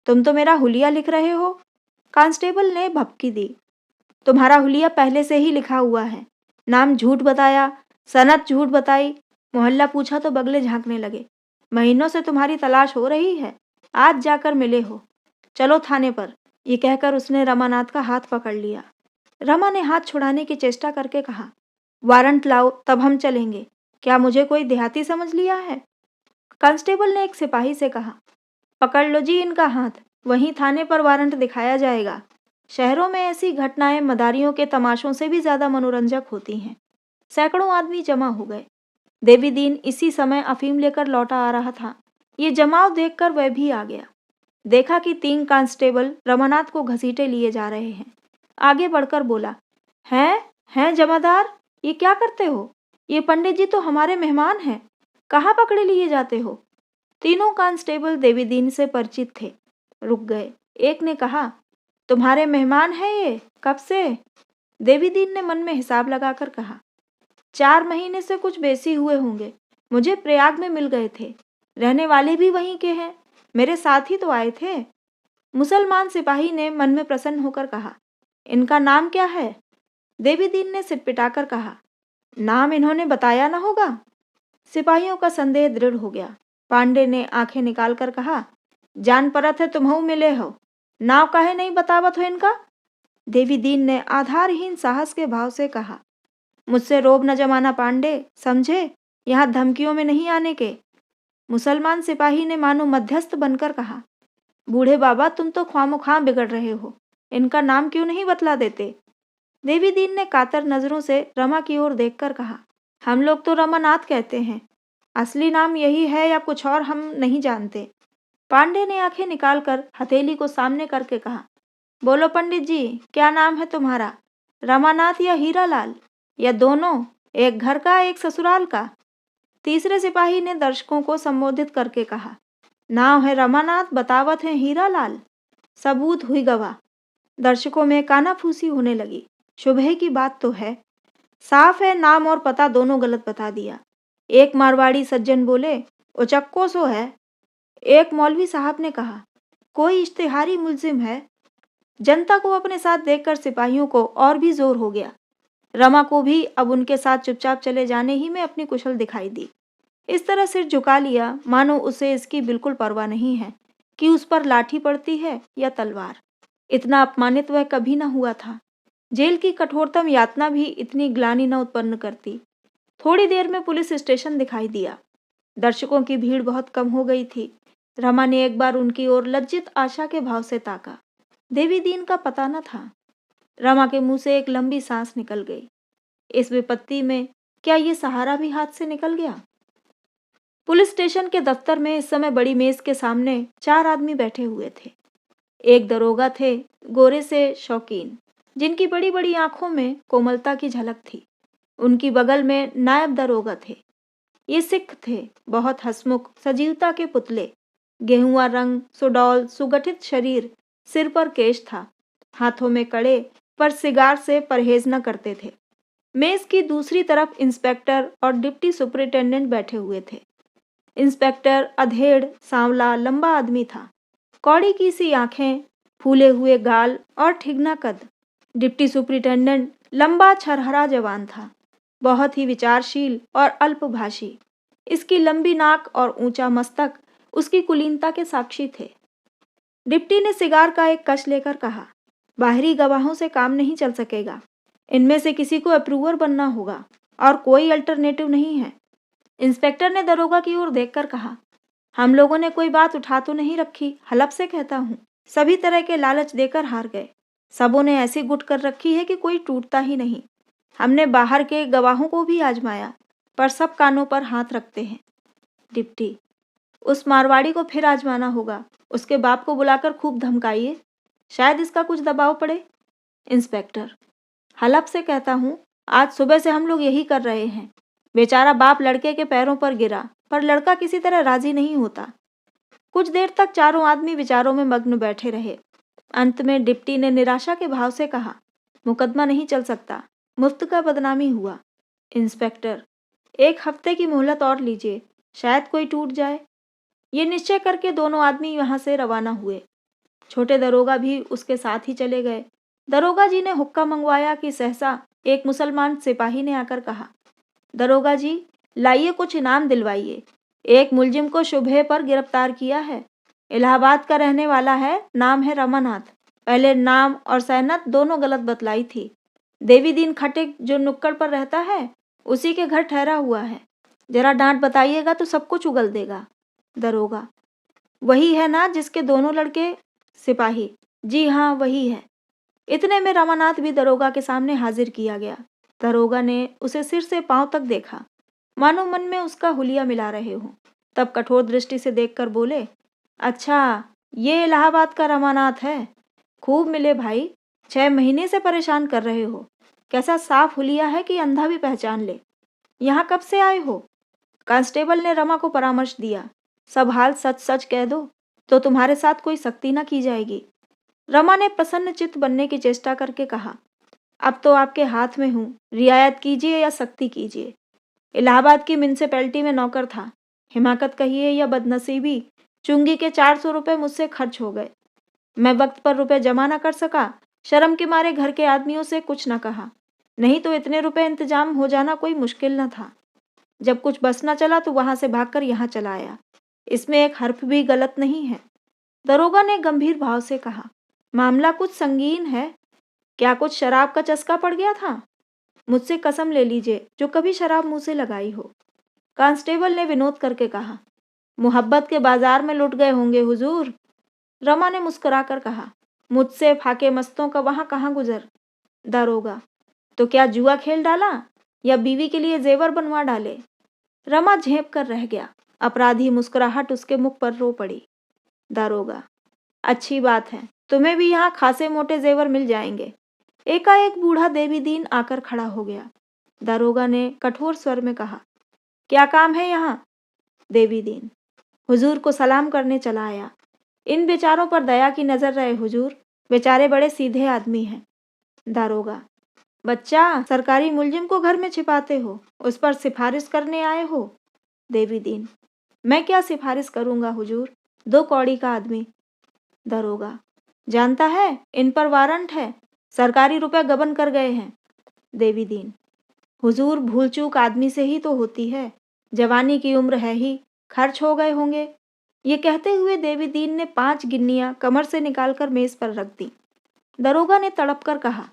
तुम तो मेरा हुलिया लिख रहे हो। कांस्टेबल ने भपकी दी, तुम्हारा हुलिया पहले से ही लिखा हुआ है। नाम झूठ बताया, सनत झूठ बताई, मोहल्ला पूछा तो बगले झांकने लगे। महीनों से तुम्हारी तलाश हो रही है, आज जाकर मिले हो। चलो थाने पर। ये कहकर उसने रमानाथ का हाथ पकड़ लिया। रमा ने हाथ छुड़ाने की चेष्टा करके कहा, वारंट लाओ तब हम चलेंगे। क्या मुझे कोई देहाती समझ लिया है। कांस्टेबल ने एक सिपाही से कहा, पकड़ लो जी इनका हाथ, वहीं थाने पर वारंट दिखाया जाएगा। शहरों में ऐसी घटनाएं मदारियों के तमाशों से भी ज्यादा मनोरंजक होती हैं। सैकड़ों आदमी जमा हो गए। देवी दीन इसी समय अफीम लेकर लौटा आ रहा था। ये जमाव देखकर वह भी आ गया। देखा कि 3 कांस्टेबल रमानाथ को घसीटे लिए जा रहे हैं। आगे बढ़कर बोला, हैं जमादार, ये क्या करते हो। ये पंडित जी तो हमारे मेहमान हैं, कहाँ पकड़े लिए जाते हो। तीनों कांस्टेबल देवी दीन से परिचित थे, रुक गए। एक ने कहा, तुम्हारे मेहमान हैं ये, कब से। देवी दीन ने मन में हिसाब लगाकर कहा, 4 महीने से कुछ बेसी हुए होंगे। मुझे प्रयाग में मिल गए थे, रहने वाले भी वहीं के हैं, मेरे साथ ही तो आए थे। मुसलमान सिपाही ने मन में प्रसन्न होकर कहा, इनका नाम क्या है। देवी दीन ने सिर पिटाकर कहा, नाम इन्होंने बताया ना होगा। सिपाहियों का संदेह दृढ़ हो गया। पांडे ने आंखें निकालकर कहा, जान परत है तुम्हू मिले हो, नाव काहे नहीं बतावत हो इनका। देवी दीन ने आधारहीन साहस के भाव से कहा, मुझसे रोब न जमाना पांडे, समझे, यहाँ धमकियों में नहीं आने के। मुसलमान सिपाही ने मानो मध्यस्थ बनकर कहा, बूढ़े बाबा तुम तो ख्वामोख्वाह बिगड़ रहे हो, इनका नाम क्यों नहीं बतला देते। देवी दीन ने कातर नजरों से रमा की ओर देखकर कहा, हम लोग तो रमानाथ कहते हैं, असली नाम यही है या कुछ और हम नहीं जानते। पांडे ने आंखें निकालकर हथेली को सामने करके कहा, बोलो पंडित जी, क्या नाम है तुम्हारा, रमानाथ या हीरालाल, या दोनों, एक घर का एक ससुराल का। तीसरे सिपाही ने दर्शकों को संबोधित करके कहा, नाम है रमानाथ, बतावत है हीरालाल, सबूत हुई गवाह। दर्शकों में कानाफूसी होने लगी। शुभे की बात तो है, साफ है नाम और पता दोनों गलत बता दिया। एक मारवाड़ी सज्जन बोले, उचक्को सो है। एक मौलवी साहब ने कहा, कोई इश्तिहारी मुलजिम है। जनता को अपने साथ देखकर सिपाहियों को और भी जोर हो गया। रमा को भी अब उनके साथ चुपचाप चले जाने ही में अपनी कुशल दिखाई दी। इस तरह सिर झुका लिया मानो उसे इसकी बिल्कुल परवाह नहीं है कि उस पर लाठी पड़ती है या तलवार। इतना अपमानित वह कभी न हुआ था। जेल की कठोरतम यातना भी इतनी ग्लानि न उत्पन्न करती। थोड़ी देर में पुलिस स्टेशन दिखाई दिया। दर्शकों की भीड़ बहुत कम हो गई थी। रमा ने एक बार उनकी ओर लज्जित आशा के भाव से ताका। देवी दीन का पता न था। रमा के मुंह से एक लंबी सांस निकल गई। इस विपत्ति में क्या ये सहारा भी हाथ से निकल गया। पुलिस स्टेशन के दफ्तर में इस समय बड़ी मेज के सामने 4 आदमी बैठे हुए थे। एक दरोगा थे, गोरे से शौकीन, जिनकी बड़ी बड़ी आंखों में कोमलता की झलक थी। उनकी बगल में नायब दरोगा थे। ये सिख थे, बहुत हंसमुख, सजीवता के पुतले, गेहुआ रंग, सुडौल, सुगठित शरीर, सिर पर केश था, हाथों में कड़े, पर सिगार से परहेज न करते थे। मेज की दूसरी तरफ इंस्पेक्टर और डिप्टी सुपरिटेंडेंट बैठे हुए थे। इंस्पेक्टर अधेड़, सांवला, लंबा आदमी था, कौड़ी की सी आंखें, फूले हुए गाल और ठिगना कद। डिप्टी सुपरिटेंडेंट लंबा छरहरा जवान था, बहुत ही विचारशील और अल्पभाषी। इसकी लंबी नाक और ऊंचा मस्तक उसकी कुलीनता के साक्षी थे। डिप्टी ने सिगार का एक कश लेकर कहा, बाहरी गवाहों से काम नहीं चल सकेगा। इनमें से किसी को अप्रूवर बनना होगा और कोई अल्टरनेटिव नहीं है। इंस्पेक्टर ने दरोगा की ओर देखकर कहा, हम लोगों ने कोई बात उठा तो नहीं रखी, हलफ से कहता हूँ। सभी तरह के लालच देकर हार गए। सबों ने ऐसी गुट कर रखी है कि कोई टूटता ही नहीं। हमने बाहर के गवाहों को भी आजमाया, पर सब कानों पर हाथ रखते हैं। डिप्टी, उस मारवाड़ी को फिर आजमाना होगा। उसके बाप को बुलाकर खूब धमकाइए, शायद इसका कुछ दबाव पड़े। इंस्पेक्टर, हलफ से कहता हूँ, आज सुबह से हम लोग यही कर रहे हैं। बेचारा बाप लड़के के पैरों पर गिरा, पर लड़का किसी तरह राजी नहीं होता। कुछ देर तक चारों आदमी विचारों में मग्न बैठे रहे। अंत में डिप्टी ने निराशा के भाव से कहा, मुकदमा नहीं चल सकता, मुफ्त का बदनामी हुआ। इंस्पेक्टर, 1 हफ्ते की मोहलत और लीजिए, शायद कोई टूट जाए। ये निश्चय करके दोनों आदमी वहां से रवाना हुए। छोटे दरोगा भी उसके साथ ही चले गए। दरोगा जी ने हुक्का मंगवाया कि सहसा एक मुसलमान सिपाही ने आकर कहा, दरोगा जी, लाइए कुछ इनाम दिलवाइए। एक मुलजिम को शुबहे पर गिरफ्तार किया है। इलाहाबाद का रहने वाला है, नाम है रमानाथ। पहले नाम और सैनत दोनों गलत बतलाई थी। देवी दीन खटिक जो नुक्कड़ पर रहता है, उसी के घर ठहरा हुआ है। जरा डांट बताइएगा तो सब कुछ उगल देगा। दरोगा, वही है ना जिसके दोनों लड़के? सिपाही, जी हाँ वही है। इतने में रमानाथ भी दरोगा के सामने हाजिर किया गया। दरोगा ने उसे सिर से पांव तक देखा, मानो मन में उसका हुलिया मिला रहे हो। तब कठोर दृष्टि से देखकर बोले, अच्छा, ये इलाहाबाद का रमानाथ है। खूब मिले भाई, 6 महीने से परेशान कर रहे हो। कैसा साफ हुलिया है कि अंधा भी पहचान ले। यहाँ कब से आए हो? कांस्टेबल ने रमा को परामर्श दिया, सब हाल सच सच कह दो तो तुम्हारे साथ कोई सख्ती न की जाएगी। रमा ने प्रसन्न चित्त बनने की चेष्टा करके कहा, अब तो आपके हाथ में हूँ, रियायत कीजिए या सख्ती कीजिए। इलाहाबाद की म्यूनिसिपैलिटी में नौकर था। हिमाकत कहिए या बदनसीबी, चुंगी के 400 रुपये मुझसे खर्च हो गए। मैं वक्त पर रुपए जमा न कर सका, शर्म के मारे घर के आदमियों से कुछ न कहा, नहीं तो इतने रुपए इंतजाम हो जाना कोई मुश्किल न था। जब कुछ बस न चला तो वहां से भागकर यहाँ चला आया। इसमें एक हर्फ भी गलत नहीं है। दरोगा ने गंभीर भाव से कहा, मामला कुछ संगीन है। क्या कुछ शराब का चस्का पड़ गया था? मुझसे कसम ले लीजिए जो कभी शराब मुंह से लगाई हो। कांस्टेबल ने विनोद करके कहा, मोहब्बत के बाजार में लुट गए होंगे हुजूर। रमा ने मुस्कुराकर कहा, मुझसे फाके मस्तों का वहां कहाँ गुजर। दारोगा, तो क्या जुआ खेल डाला या बीवी के लिए जेवर बनवा डाले? रमा झेप कर रह गया। अपराधी मुस्कुराहट उसके मुख पर रो पड़ी। दारोगा, अच्छी बात है, तुम्हें भी यहाँ खासे मोटे जेवर मिल जाएंगे। एकाएक बूढ़ा देवी दीन आकर खड़ा हो गया। दारोगा ने कठोर स्वर में कहा, क्या काम है यहाँ? देवी दीन, हुजूर को सलाम करने चला आया। इन बेचारों पर दया की नजर रहे हुजूर, बेचारे बड़े सीधे आदमी हैं। दारोगा, बच्चा, सरकारी मुलजिम को घर में छिपाते हो, उस पर सिफारिश करने आए हो? देवी दीन, मैं क्या सिफारिश करूंगा हुजूर, 2 कौड़ी का आदमी। दारोगा, जानता है इन पर वारंट है, सरकारी रुपए गबन कर गए हैं। देवी दीन, हुजूर भूल चूक आदमी से ही तो होती है, जवानी की उम्र है ही, खर्च हो गए होंगे। ये कहते हुए देवी दीन ने 5 गिन्नियां कमर से निकालकर मेज पर रख दी। दरोगा ने तड़प कर कहा,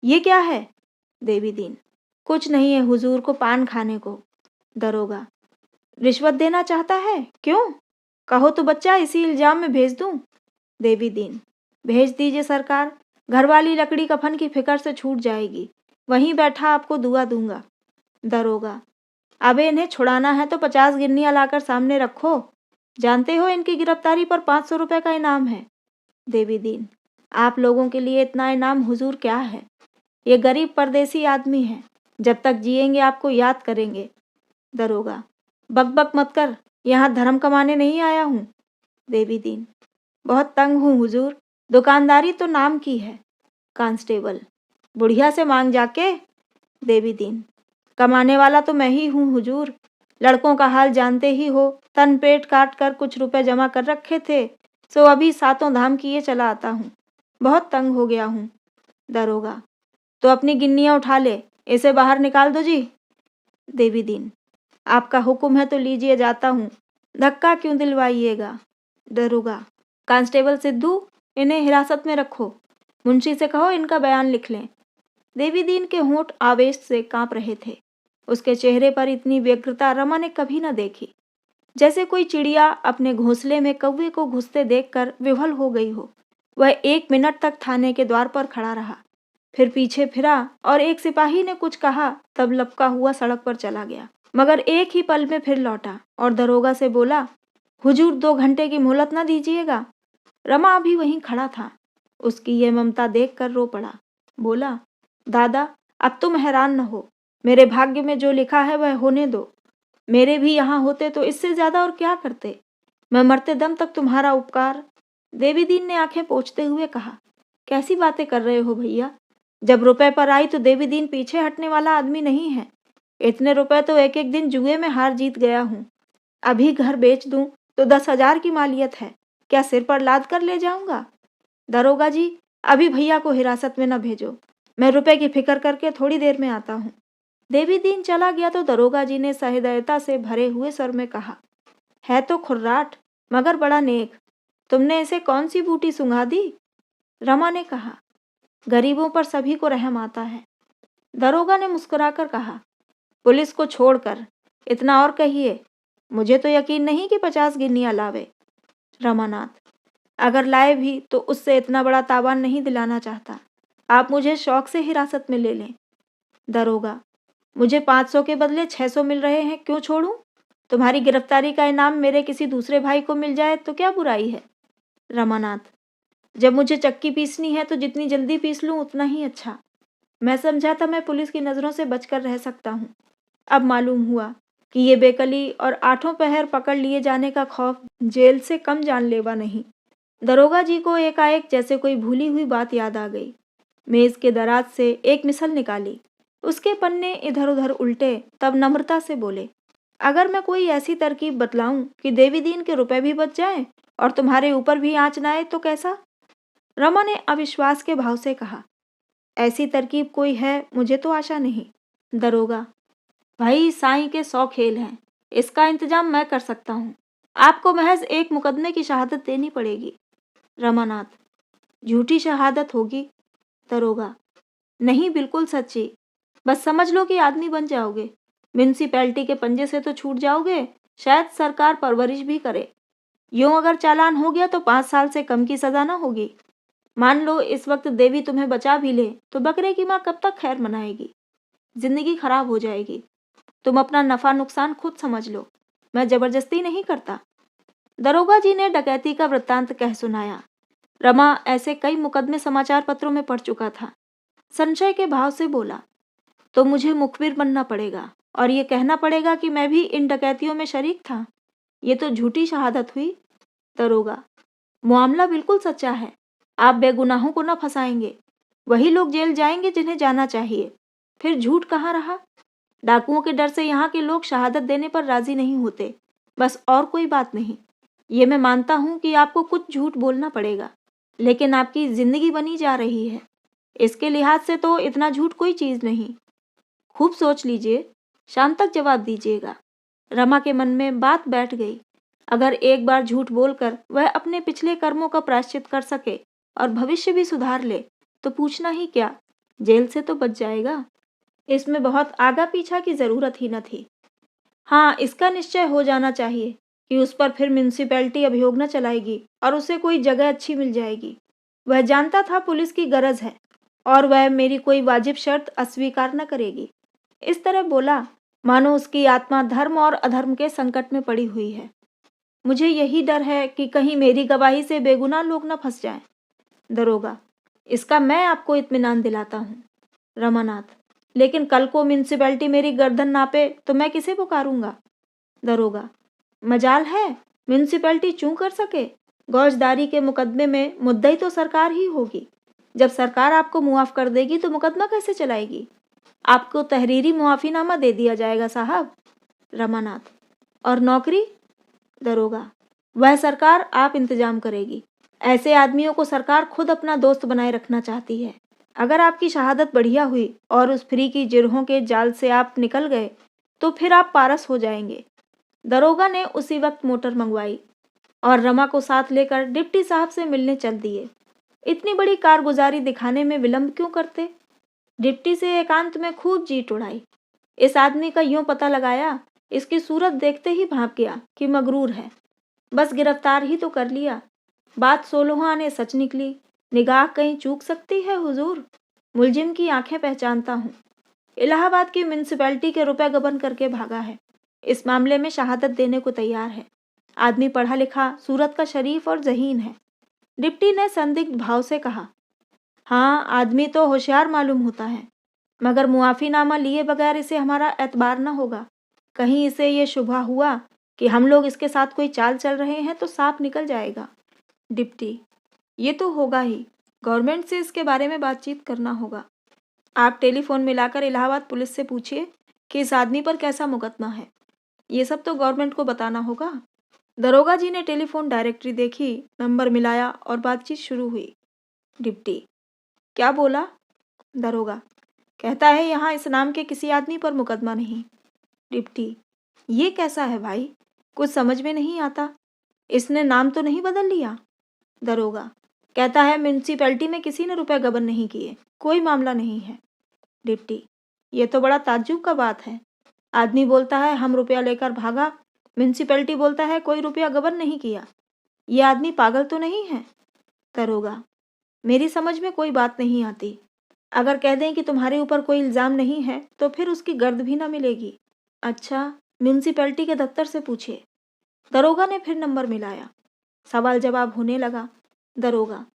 ये क्या है? देवी दीन, कुछ नहीं है हुजूर को पान खाने को। दरोगा, रिश्वत देना चाहता है? क्यों? कहो तो बच्चा इसी इल्जाम में भेज दूं। देवी दीन, भेज दीजिए सरकार, घरवाली लकड़ी कफन की फिक्र से छूट जाएगी, वहीं बैठा आपको दुआ दूंगा। दरोगा, अब इन्हें छुड़ाना है तो 50 गिन्नियां लाकर सामने रखो, जानते हो इनकी गिरफ्तारी पर 500 रुपए का इनाम है। देवी दीन, आप लोगों के लिए इतना इनाम हुजूर क्या है, ये गरीब परदेसी आदमी है, जब तक जिएंगे आपको याद करेंगे। दरोगा, बकबक मत कर, यहाँ धर्म कमाने नहीं आया हूँ। देवी दीन, बहुत तंग हूँ हुजूर, दुकानदारी तो नाम की है। कांस्टेबल, बुढ़िया से मांग जाके। देवी दीन, कमाने वाला तो मैं ही हूँ हुजूर। लड़कों का हाल जानते ही हो, तन पेट काट कर कुछ रुपए जमा कर रखे थे, सो अभी सातों धाम किए चला आता हूँ। बहुत तंग हो गया हूँ। दरोगा, तो अपनी गिन्नियाँ उठा ले, इसे बाहर निकाल दो जी। देवी दीन, आपका हुक्म है तो लीजिए, जाता हूँ, धक्का क्यों दिलवाइएगा। दरोगा, कांस्टेबल सिद्धू, इन्हें हिरासत में रखो, मुंशी से कहो इनका बयान लिख लें। देवी दीन के होंठ आवेश से कांप रहे थे। उसके चेहरे पर इतनी व्यग्रता रमा ने कभी न देखी, जैसे कोई चिड़िया अपने घोंसले में कौवे को घुसते देखकर विह्वल हो गई हो। वह 1 मिनट तक थाने के द्वार पर खड़ा रहा, फिर पीछे फिरा और एक सिपाही ने कुछ कहा, तब लपका हुआ सड़क पर चला गया, मगर एक ही पल में फिर लौटा और दरोगा से बोला, हुजूर 2 घंटे की मोहलत न दीजिएगा। रमा अभी वहीं खड़ा था। उसकी ये ममता देखकर रो पड़ा। बोला, दादा, अब तुम हैरान न हो, मेरे भाग्य में जो लिखा है वह होने दो। मेरे भी यहाँ होते तो इससे ज्यादा और क्या करते। मैं मरते दम तक तुम्हारा उपकार। देवी दीन ने आंखें पोंछते हुए कहा, कैसी बातें कर रहे हो भैया। जब रुपए पर आई तो देवी दीन पीछे हटने वाला आदमी नहीं है। इतने रुपए तो एक एक दिन जुए में हार जीत गया हूँ। अभी घर बेच दूं तो 10,000 की मालियत है, क्या सिर पर लाद कर ले जाऊंगा। दरोगा जी, अभी भैया को हिरासत में न भेजो, मैं रुपए की फिक्र करके थोड़ी देर में आता हूँ। देवी दीन चला गया तो दरोगा जी ने सहृदयता से भरे हुए स्वर में कहा, है तो खुर्राट मगर बड़ा नेक, तुमने इसे कौन सी बूटी सुंघा दी। रमा ने कहा, गरीबों पर सभी को रहम आता है। दरोगा ने मुस्कुराकर कहा, पुलिस को छोड़कर इतना और कहिए, मुझे तो यकीन नहीं कि 50 गिन्नियां लावे। रमानाथ, अगर लाए भी तो उससे इतना बड़ा तावान नहीं दिलाना चाहता। आप मुझे शौक से हिरासत में ले लें। दरोगा, मुझे 500 के बदले 600 मिल रहे हैं, क्यों छोड़ूं। तुम्हारी गिरफ्तारी का इनाम मेरे किसी दूसरे भाई को मिल जाए तो क्या बुराई है। रमानाथ, जब मुझे चक्की पीसनी है तो जितनी जल्दी पीस लूं उतना ही अच्छा। मैं समझा था मैं पुलिस की नज़रों से बचकर रह सकता हूँ, अब मालूम हुआ कि ये बेकली और आठों पहर पकड़ लिए जाने का खौफ जेल से कम जानलेवा नहीं। दरोगा जी को एकाएक जैसे कोई भूली हुई बात याद आ गई। मेज के दराज से एक मिसल निकाली, उसके पन्ने इधर उधर उल्टे, तब नम्रता से बोले, अगर मैं कोई ऐसी तरकीब बतलाऊं कि देवी दीन के रुपए भी बच जाएं और तुम्हारे ऊपर भी आंच न आए तो कैसा। रमा ने अविश्वास के भाव से कहा, ऐसी तरकीब कोई है, मुझे तो आशा नहीं। दरोगा, भाई साईं के 100 खेल हैं, इसका इंतजाम मैं कर सकता हूँ। आपको महज एक मुकदमे की शहादत देनी पड़ेगी। रमानाथ, झूठी शहादत होगी। दरोगा, नहीं, बिल्कुल सच्ची। बस समझ लो कि आदमी बन जाओगे, म्यूनिसिपैलिटी के पंजे से तो छूट जाओगे, शायद सरकार परवरिश भी करे। यूं अगर चालान हो गया तो 5 साल से कम की सजा ना होगी। मान लो इस वक्त देवी तुम्हें बचा भी ले तो बकरे की माँ कब तक खैर मनाएगी। जिंदगी खराब हो जाएगी। तुम अपना नफा नुकसान खुद समझ लो, मैं जबरदस्ती नहीं करता। दरोगा जी ने डकैती का वृत्तांत कह सुनाया। रमा ऐसे कई मुकदमे समाचार पत्रों में पढ़ चुका था। संशय के भाव से बोला, तो मुझे मुखबिर बनना पड़ेगा और ये कहना पड़ेगा कि मैं भी इन डकैतियों में शरीक था। ये तो झूठी शहादत हुई। दरोगा, मामला बिल्कुल सच्चा है, आप बेगुनाहों को न फंसाएंगे। वही लोग जेल जाएंगे जिन्हें जाना चाहिए, फिर झूठ कहाँ रहा। डाकुओं के डर से यहाँ के लोग शहादत देने पर राजी नहीं होते, बस और कोई बात नहीं। ये मैं मानता हूँ कि आपको कुछ झूठ बोलना पड़ेगा, लेकिन आपकी जिंदगी बनी जा रही है, इसके लिहाज से तो इतना झूठ कोई चीज नहीं। खूब सोच लीजिए, शाम तक जवाब दीजिएगा। रमा के मन में बात बैठ गई। अगर एक बार झूठ बोलकर वह अपने पिछले कर्मों का प्रायश्चित कर सके और भविष्य भी सुधार ले तो पूछना ही क्या, जेल से तो बच जाएगा। इसमें बहुत आगा पीछा की जरूरत ही न थी। हाँ, इसका निश्चय हो जाना चाहिए कि उस पर फिर म्यूनिसिपैलिटी अभियोग न चलाएगी और उसे कोई जगह अच्छी मिल जाएगी। वह जानता था पुलिस की गरज है और वह मेरी कोई वाजिब शर्त अस्वीकार न करेगी। इस तरह बोला मानो उसकी आत्मा धर्म और अधर्म के संकट में पड़ी हुई है। मुझे यही डर है कि कहीं मेरी गवाही से बेगुनाह लोग न फंस जाएं। दरोगा, इसका मैं आपको इत्मीनान दिलाता हूँ। रमानाथ, लेकिन कल को म्यूनिसिपैलिटी मेरी गर्दन नापे तो मैं किसे पुकारूंगा। दरोगा, मजाल है म्यूनिसिपैलिटी चूं कर सके, गौजदारी के मुकदमे में मुद्दई तो सरकार ही होगी। जब सरकार आपको मुआफ कर देगी तो मुकदमा कैसे चलाएगी? आपको तहरीरी मुआफीनामा दे दिया जाएगा साहब। रमानाथ, और नौकरी? दरोगा, वह सरकार आप इंतजाम करेगी। ऐसे आदमियों को सरकार खुद अपना दोस्त बनाए रखना चाहती है। अगर आपकी शहादत बढ़िया हुई और उस फ्री की जिरहों के जाल से आप निकल गए तो फिर आप पारस हो जाएंगे। दरोगा ने उसी वक्त मोटर मंगवाई और रमा को साथ लेकर डिप्टी साहब से मिलने चल दिए। इतनी बड़ी कारगुजारी दिखाने में विलंब क्यों करते? डिप्टी से एकांत में खूब जीत उड़ाई। इस आदमी का यूं पता लगाया, इसकी सूरत देखते ही भांप गया कि मगरूर है। बस गिरफ्तार ही तो कर लिया। बात 16 आने सच निकली। निगाह कहीं चूक सकती है हुजूर। मुलजिम की आंखें पहचानता हूँ। इलाहाबाद की म्यूनिसिपैलिटी के रुपए गबन करके भागा है। इस मामले में शहादत देने को तैयार है। आदमी पढ़ा लिखा, सूरत का शरीफ और ज़हीन है। डिप्टी ने संदिग्ध भाव से कहा, हाँ, आदमी तो होशियार मालूम होता है, मगर मुआफीनामा लिए बगैर इसे हमारा एतबार न होगा। कहीं इसे ये शुबा हुआ कि हम लोग इसके साथ कोई चाल चल रहे हैं तो सांप निकल जाएगा। डिप्टी, ये तो होगा ही। गवर्नमेंट से इसके बारे में बातचीत करना होगा। आप टेलीफोन मिलाकर इलाहाबाद पुलिस से पूछिए कि इस आदमी पर कैसा मुकदमा है। ये सब तो गवर्नमेंट को बताना होगा। दरोगा जी ने टेलीफोन डायरेक्टरी देखी, नंबर मिलाया और बातचीत शुरू हुई। डिप्टी, क्या बोला? दरोगा, कहता है यहाँ इस नाम के किसी आदमी पर मुकदमा नहीं। डिप्टी, ये कैसा है भाई? कुछ समझ में नहीं आता। इसने नाम तो नहीं बदल लिया? दरोगा, कहता है म्यूनिसिपैलिटी में किसी ने रुपए गबन नहीं किए, कोई मामला नहीं है। डिप्टी, ये तो बड़ा ताज्जुब का बात है। आदमी बोलता है हम रुपया लेकर भागा, म्यूनिसिपैलिटी बोलता है कोई रुपया गबन नहीं किया। ये आदमी पागल तो नहीं है? दरोगा, मेरी समझ में कोई बात नहीं आती। अगर कह दें कि तुम्हारे ऊपर कोई इल्ज़ाम नहीं है तो फिर उसकी गर्द भी ना मिलेगी। अच्छा, म्यूनिसिपैलिटी के दफ्तर से पूछिए। दरोगा ने फिर नंबर मिलाया। सवाल जवाब होने लगा। दरोगा,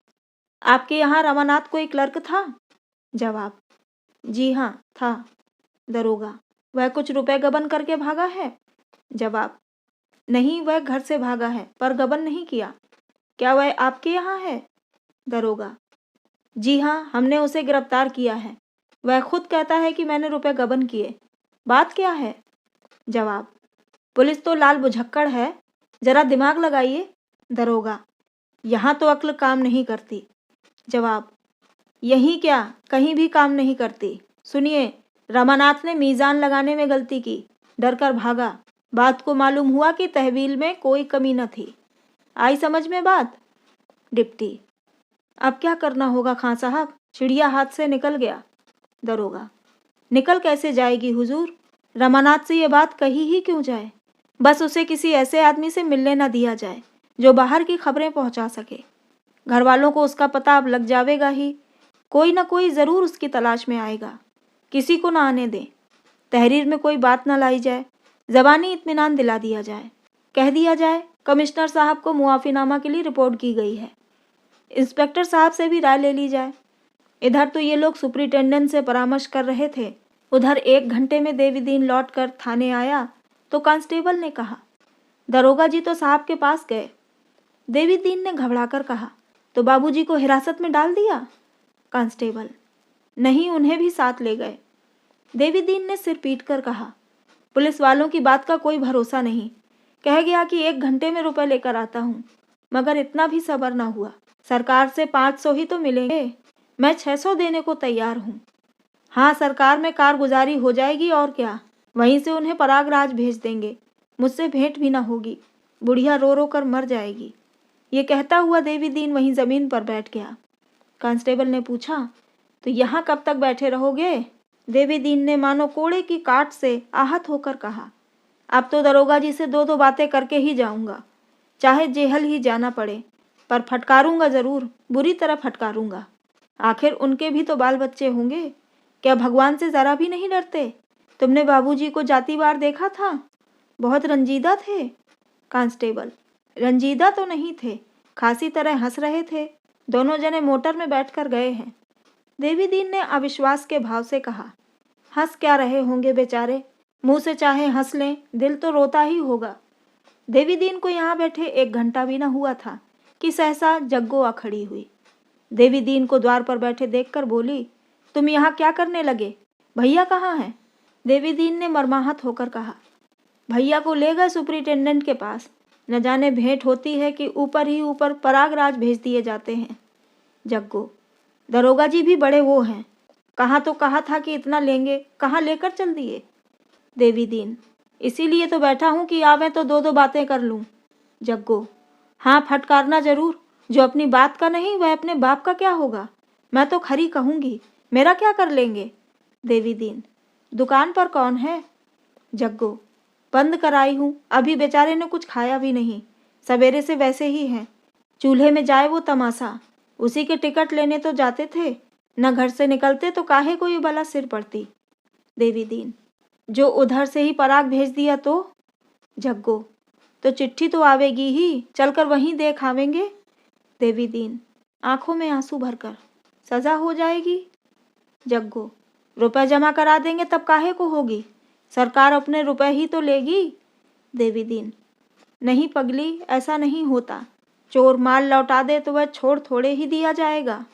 आपके यहाँ रमानाथ कोई क्लर्क था? जवाब, जी हाँ, था। दरोगा, वह कुछ रुपए गबन करके भागा है? जवाब, नहीं, वह घर से भागा है पर गबन नहीं किया। क्या वह आपके यहाँ है? दरोगा, जी हाँ, हमने उसे गिरफ्तार किया है। वह खुद कहता है कि मैंने रुपए गबन किए। बात क्या है? जवाब, पुलिस तो लाल बुझक्कड़ है, जरा दिमाग लगाइए। दरोगा, यहाँ तो अक्ल काम नहीं करती। जवाब, यहीं क्या, कहीं भी काम नहीं करती। सुनिए, रमानाथ ने मीज़ान लगाने में गलती की, डर कर भागा। बात को मालूम हुआ कि तहवील में कोई कमी न थी। आई समझ में बात? डिप्टी, अब क्या करना होगा खां साहब? चिड़िया हाथ से निकल गया। दरोगा, निकल कैसे जाएगी हुजूर? रमानाथ से ये बात कही ही क्यों जाए? बस उसे किसी ऐसे आदमी से मिलने न दिया जाए जो बाहर की खबरें पहुंचा सके। घर वालों को उसका पता अब लग जावेगा ही। कोई न कोई ज़रूर उसकी तलाश में आएगा। किसी को ना आने दें। तहरीर में कोई बात न लाई जाए। ज़बानी इत्मीनान दिला दिया जाए। कह दिया जाए कमिश्नर साहब को मुआफीनामा के लिए रिपोर्ट की गई है। इंस्पेक्टर साहब से भी राय ले ली जाए। इधर तो ये लोग सुपरिटेंडेंट से परामर्श कर रहे थे। उधर 1 घंटे में देवीदीन लौट कर थाने आया तो कांस्टेबल ने कहा, दरोगा जी तो साहब के पास गए। देवीदीन ने घबराकर कहा, तो बाबूजी को हिरासत में डाल दिया? कांस्टेबल, नहीं, उन्हें भी साथ ले गए। देवीदीन ने सिर पीट कर कहा, पुलिस वालों की बात का कोई भरोसा नहीं। कह गया कि 1 घंटे में रुपए लेकर आता हूँ, मगर इतना भी सब्र न हुआ। सरकार से 500 ही तो मिलेंगे, मैं 600 देने को तैयार हूँ। हाँ, सरकार में कारगुजारी हो जाएगी और क्या, वहीं से उन्हें प्रयागराज भेज देंगे। मुझसे भेंट भी ना होगी। बुढ़िया रो रो कर मर जाएगी। ये कहता हुआ देवीदीन वहीं ज़मीन पर बैठ गया। कांस्टेबल ने पूछा, तो यहाँ कब तक बैठे रहोगे? देवीदीन ने मानो कोड़े की काट से आहत होकर कहा, अब तो दरोगा जी से 2-2 बातें करके ही जाऊंगा, चाहे जेहल ही जाना पड़े, पर फटकारूंगा ज़रूर, बुरी तरह फटकारूंगा। आखिर उनके भी तो बाल बच्चे होंगे। क्या भगवान से ज़रा भी नहीं डरते? तुमने बाबूजी को जातिवार देखा था? बहुत रंजीदा थे। कांस्टेबल, रंजीदा तो नहीं थे, खासी तरह हंस रहे थे। दोनों जने मोटर में बैठकर गए हैं। देवीदीन ने अविश्वास के भाव से कहा, हंस क्या रहे होंगे बेचारे, मुंह से चाहे हंस लें, दिल तो रोता ही होगा। देवीदीन को यहाँ बैठे 1 घंटा भी न हुआ था कि सहसा जग्गो आ खड़ी हुई। देवी दीन को द्वार पर बैठे देखकर बोली, तुम यहाँ क्या करने लगे? भैया कहाँ हैं? देवी दीन ने मर्माहत होकर कहा, भैया को ले गए सुपरिटेंडेंट के पास। न जाने भेंट होती है कि ऊपर ही ऊपर परागराज भेज दिए जाते हैं। जग्गो, दरोगा जी भी बड़े वो हैं, कहाँ तो कहा था कि इतना लेंगे, कहाँ लेकर चल दिए। देवी दीन, इसीलिए तो बैठा हूँ कि आवे तो दो दो बातें कर लूँ। जग्गो, हाँ फटकारना जरूर, जो अपनी बात का नहीं वह अपने बाप का क्या होगा? मैं तो खरी कहूँगी, मेरा क्या कर लेंगे? देवी दीन, दुकान पर कौन है? जग्गो, बंद कराई हूँ, अभी बेचारे ने कुछ खाया भी नहीं, सवेरे से वैसे ही हैं। चूल्हे में जाए वो तमाशा, उसी के टिकट लेने तो जाते थे, न घर से निकलते तो काहे को ये बला सिर पड़ती। देवी दीन, जो उधर से ही पराग भेज दिया तो? जग्गो, तो चिट्ठी तो आवेगी ही, चलकर वहीं देख आवेंगे। देवी दीन, आंखों में आंसू भरकर, सजा हो जाएगी। जग्गो, रुपए जमा करा देंगे तब काहे को होगी, सरकार अपने रुपए ही तो लेगी। देवी दीन, नहीं पगली, ऐसा नहीं होता, चोर माल लौटा दे तो वह छोड़ थोड़े ही दिया जाएगा।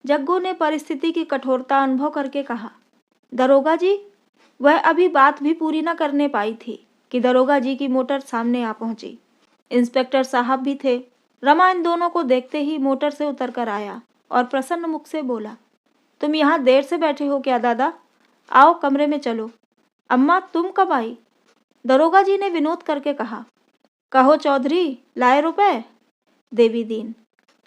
जग्गू ने परिस्थिति की कठोरता अनुभव करके कहा, दरोगा जी। वह अभी बात भी पूरी न करने पाई थी कि दरोगा जी की मोटर सामने आ पहुंची। इंस्पेक्टर साहब भी थे। रमा इन दोनों को देखते ही मोटर से उतर कर आया और प्रसन्न मुख से बोला, तुम यहाँ देर से बैठे हो क्या दादा? आओ कमरे में चलो। अम्मा, तुम कब आई? दरोगा जी ने विनोद करके कहा। कहो चौधरी, लाए रुपए? देवी दीन,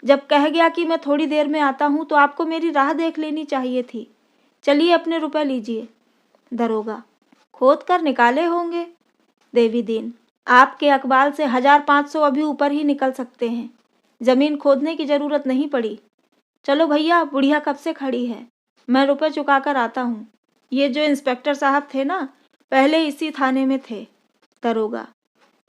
जब कह गया कि मैं थोड़ी देर में आता हूँ तो आपको मेरी राह देख लेनी चाहिए थी। चलिए अपने रुपए लीजिए। दरोगा, खोद कर निकाले होंगे। देवी दीन, आपके अकबाल से 1500 अभी ऊपर ही निकल सकते हैं, जमीन खोदने की जरूरत नहीं पड़ी। चलो भैया, बुढ़िया कब से खड़ी है, मैं रुपए चुका कर आता हूँ। ये जो इंस्पेक्टर साहब थे ना, पहले इसी थाने में थे। दरोगा,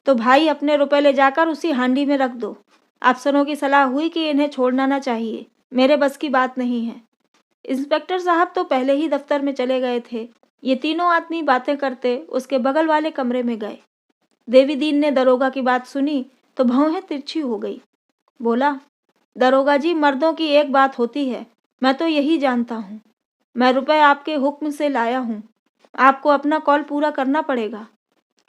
तो भाई अपने रुपए ले जाकर उसी हांडी में रख दो। अफसरों की सलाह हुई कि इन्हें छोड़ना ना चाहिए, मेरे बस की बात नहीं है। इंस्पेक्टर साहब तो पहले ही दफ्तर में चले गए थे। ये तीनों आदमी बातें करते उसके बगल वाले कमरे में गए। देवी दीन ने दरोगा की बात सुनी तो भौहें तिरछी हो गई। बोला, दरोगा जी, मर्दों की एक बात होती है, मैं तो यही जानता हूँ। मैं रुपए आपके हुक्म से लाया हूँ, आपको अपना कॉल पूरा करना पड़ेगा।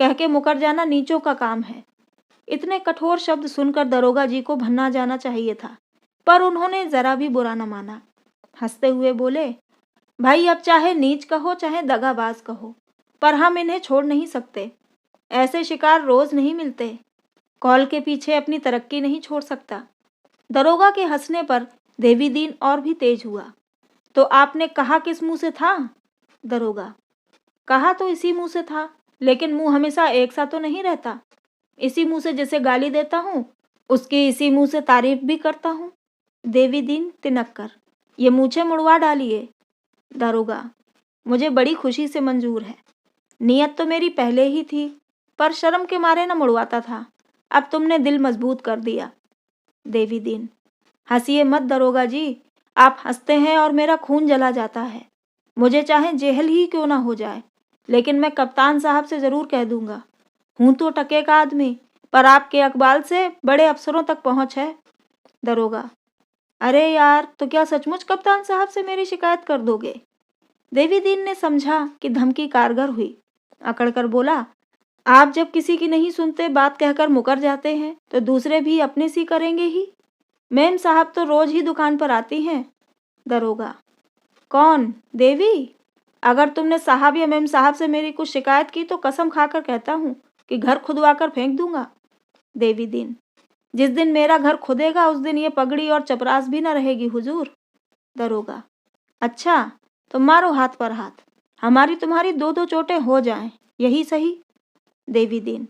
कह के मुकर जाना नीचों का काम है। इतने कठोर शब्द सुनकर दरोगा जी को भन्ना जाना चाहिए था, पर उन्होंने जरा भी बुरा न माना। हंसते हुए बोले, भाई अब चाहे नीच कहो चाहे दगाबाज कहो, पर हम इन्हें छोड़ नहीं सकते। ऐसे शिकार रोज नहीं मिलते। कॉल के पीछे अपनी तरक्की नहीं छोड़ सकता। दरोगा के हंसने पर देवी दीन और भी तेज हुआ। तो आपने कहा किस मुंह से था? दरोगा, कहा तो इसी मुंह से था, लेकिन मुंह हमेशा एक सा तो नहीं रहता। इसी मुंह से जिसे गाली देता हूँ उसकी इसी मुंह से तारीफ भी करता हूँ। देवी दीन तिनक कर, ये मूछें मुड़वा डालिए। दरोगा, मुझे बड़ी खुशी से मंजूर है। नियत तो मेरी पहले ही थी, पर शर्म के मारे न मुड़वाता था। अब तुमने दिल मजबूत कर दिया। देवी दीन, हंसिए मत दरोगा जी, आप हंसते हैं और मेरा खून जला जाता है। मुझे चाहे जेल ही क्यों ना हो जाए, लेकिन मैं कप्तान साहब से जरूर कह दूंगा। हूं तो टके का आदमी, पर आपके अकबाल से बड़े अफसरों तक पहुंच है। दरोगा, अरे यार, तो क्या सचमुच कप्तान साहब से मेरी शिकायत कर दोगे? देवी दीन ने समझा कि धमकी कारगर हुई। अकड़कर बोला, आप जब किसी की नहीं सुनते, बात कहकर मुकर जाते हैं, तो दूसरे भी अपने सी करेंगे ही। मेम साहब तो रोज ही दुकान पर आती हैं। दरोगा, कौन, देवी? अगर तुमने साहब या मेम साहब से मेरी कुछ शिकायत की तो कसम खाकर कहता हूँ कि घर खुदवाकर फेंक दूंगा। देवी दीन, जिस दिन मेरा घर खुदेगा उस दिन ये पगड़ी और चपरास भी न रहेगी हुजूर। दरोगा, अच्छा, तो मारो हाथ पर हाथ, हमारी तुम्हारी दो दो चोटें हो जाएं, यही सही। देवी दीन,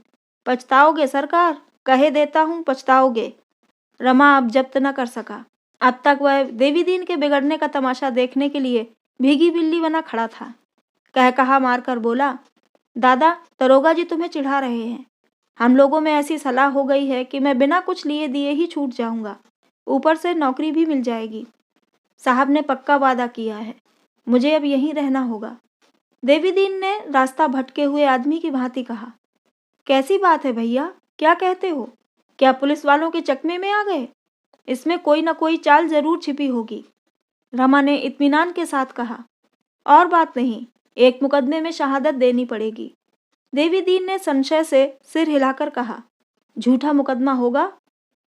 पछताओगे सरकार, कहे देता हूँ पछताओगे। रमा अब जब्त न कर सका। अब तक वह देवी दीन के बिगड़ने का तमाशा देखने के लिए भीगी बिल्ली बना खड़ा था। कह कहा मारकर बोला, दादा, दरोगा जी तुम्हें चिढ़ा रहे हैं। हम लोगों में ऐसी सलाह हो गई है कि मैं बिना कुछ लिए दिए ही छूट जाऊंगा, ऊपर से नौकरी भी मिल जाएगी। साहब ने पक्का वादा किया है, मुझे अब यहीं रहना होगा। देवी दीन ने रास्ता भटके हुए आदमी की भांति कहा, कैसी बात है भैया, क्या कहते हो? क्या पुलिस वालों के चकमे में आ गए? इसमें कोई न कोई चाल जरूर छिपी होगी। रमा ने इत्मीनान के साथ कहा। और बात नहीं, एक मुकदमे में शहादत देनी पड़ेगी। देवी दीन ने संशय से सिर हिलाकर कहा। झूठा मुकदमा होगा?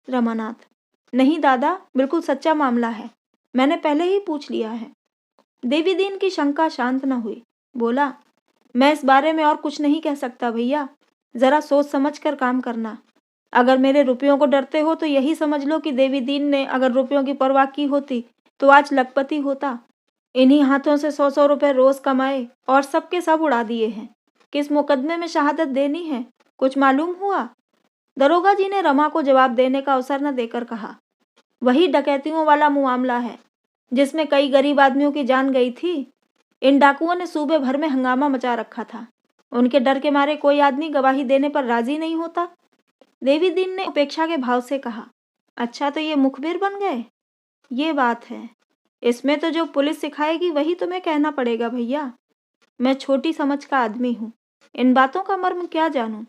रमानाथ। नहीं दादा, बिल्कुल सच्चा मामला है, मैंने पहले ही पूछ लिया है। देवी दीन की शंका शांत न हुई। बोला, मैं इस बारे में और कुछ नहीं कह सकता भैया, जरा सोच समझ कर काम करना। अगर मेरे रुपयों को डरते हो तो यही समझ लो कि देवी दीन ने अगर रुपयों की परवाह की होती तो आज लखपति होता। इन्हीं हाथों से 100-100 रुपए रोज कमाए और सबके सब उड़ा दिए हैं। किस मुकदमे में शहादत देनी है, कुछ मालूम हुआ? दरोगा जी ने रमा को जवाब देने का अवसर न देकर कहा। वही डकैतियों वाला मामला है जिसमें कई गरीब आदमियों की जान गई थी। इन डाकुओं ने सूबे भर में हंगामा मचा रखा था। उनके डर के मारे कोई आदमी गवाही देने पर राजी नहीं होता। देवी दीन ने उपेक्षा के भाव से कहा। अच्छा, तो ये मुखबिर बन गए? ये बात है। इसमें तो जो पुलिस सिखाएगी वही तुम्हें कहना पड़ेगा भैया। मैं छोटी समझ का आदमी हूँ, इन बातों का मर्म क्या जानूं।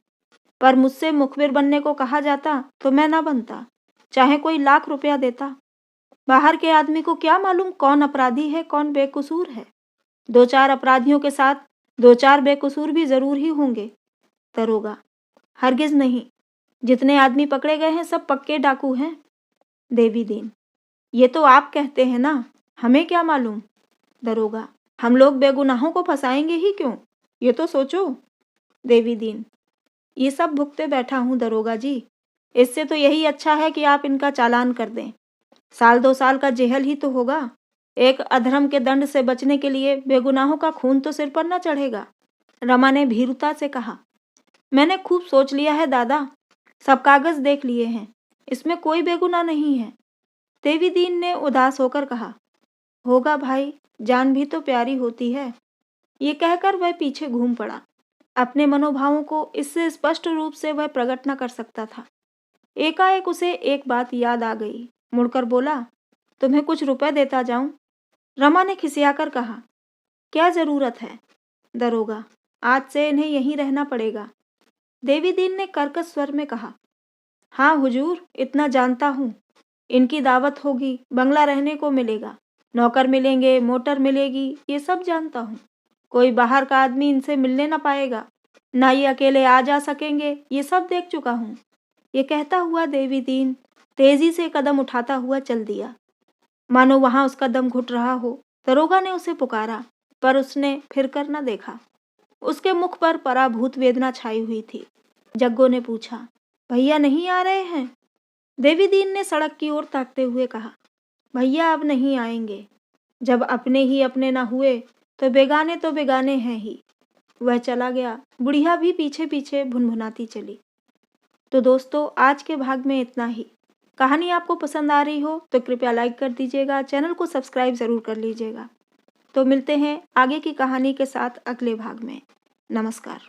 पर मुझसे मुखबिर बनने को कहा जाता तो मैं ना बनता, चाहे कोई लाख रुपया देता। बाहर के आदमी को क्या मालूम कौन अपराधी है कौन बेकसूर है। 2-4 अपराधियों के साथ 2-4 बेकसूर भी जरूर ही होंगे। दरोगा। हरगिज नहीं, जितने आदमी पकड़े गए हैं सब पक्के डाकू हैं। देवी दीन। ये तो आप कहते हैं ना, हमें क्या मालूम। दरोगा। हम लोग बेगुनाहों को फंसाएंगे ही क्यों, ये तो सोचो। देवी दीन। ये सब भुगते बैठा हूँ दरोगा जी, इससे तो यही अच्छा है कि आप इनका चालान कर दें। 1-2 साल का जेल ही तो होगा। एक अधर्म के दंड से बचने के लिए बेगुनाहों का खून तो सिर पर न चढ़ेगा। रमा ने भीरुता से कहा। मैंने खूब सोच लिया है दादा, सब कागज देख लिए हैं, इसमें कोई बेगुनाह नहीं है। देवी दीन ने उदास होकर कहा। होगा भाई, जान भी तो प्यारी होती है। ये कहकर वह पीछे घूम पड़ा। अपने मनोभावों को इससे स्पष्ट रूप से वह प्रकट न कर सकता था। एकाएक उसे एक बात याद आ गई। मुड़कर बोला, तुम्हें कुछ रुपए देता जाऊं? रमा ने खिसियाकर कहा। क्या जरूरत है? दरोगा। आज से इन्हें यहीं रहना पड़ेगा। देवी दीन ने कर्कश स्वर में कहा। हाँ हुजूर, इतना जानता हूँ। इनकी दावत होगी, बंगला रहने को मिलेगा, नौकर मिलेंगे, मोटर मिलेगी, ये सब जानता हूँ। कोई बाहर का आदमी इनसे मिलने न पाएगा, ना ये अकेले आ जा सकेंगे, ये सब देख चुका हूँ। ये कहता हुआ देवी दीन तेजी से कदम उठाता हुआ चल दिया, मानो वहां उसका दम घुट रहा हो। दरोगा ने उसे पुकारा, पर उसने फिर कर न देखा। उसके मुख पर पराभूत वेदना छाई हुई थी। जग्गो ने पूछा, भैया नहीं आ रहे हैं? देवी दीन ने सड़क की ओर ताकते हुए कहा। भैया अब नहीं आएंगे। जब अपने ही अपने न हुए तो बेगाने हैं ही। वह चला गया। बुढ़िया भी पीछे पीछे भुनभुनाती चली। तो दोस्तों, आज के भाग में इतना ही। कहानी आपको पसंद आ रही हो तो कृपया लाइक कर दीजिएगा, चैनल को सब्सक्राइब जरूर कर लीजिएगा। तो मिलते हैं आगे की कहानी के साथ अगले भाग में। नमस्कार।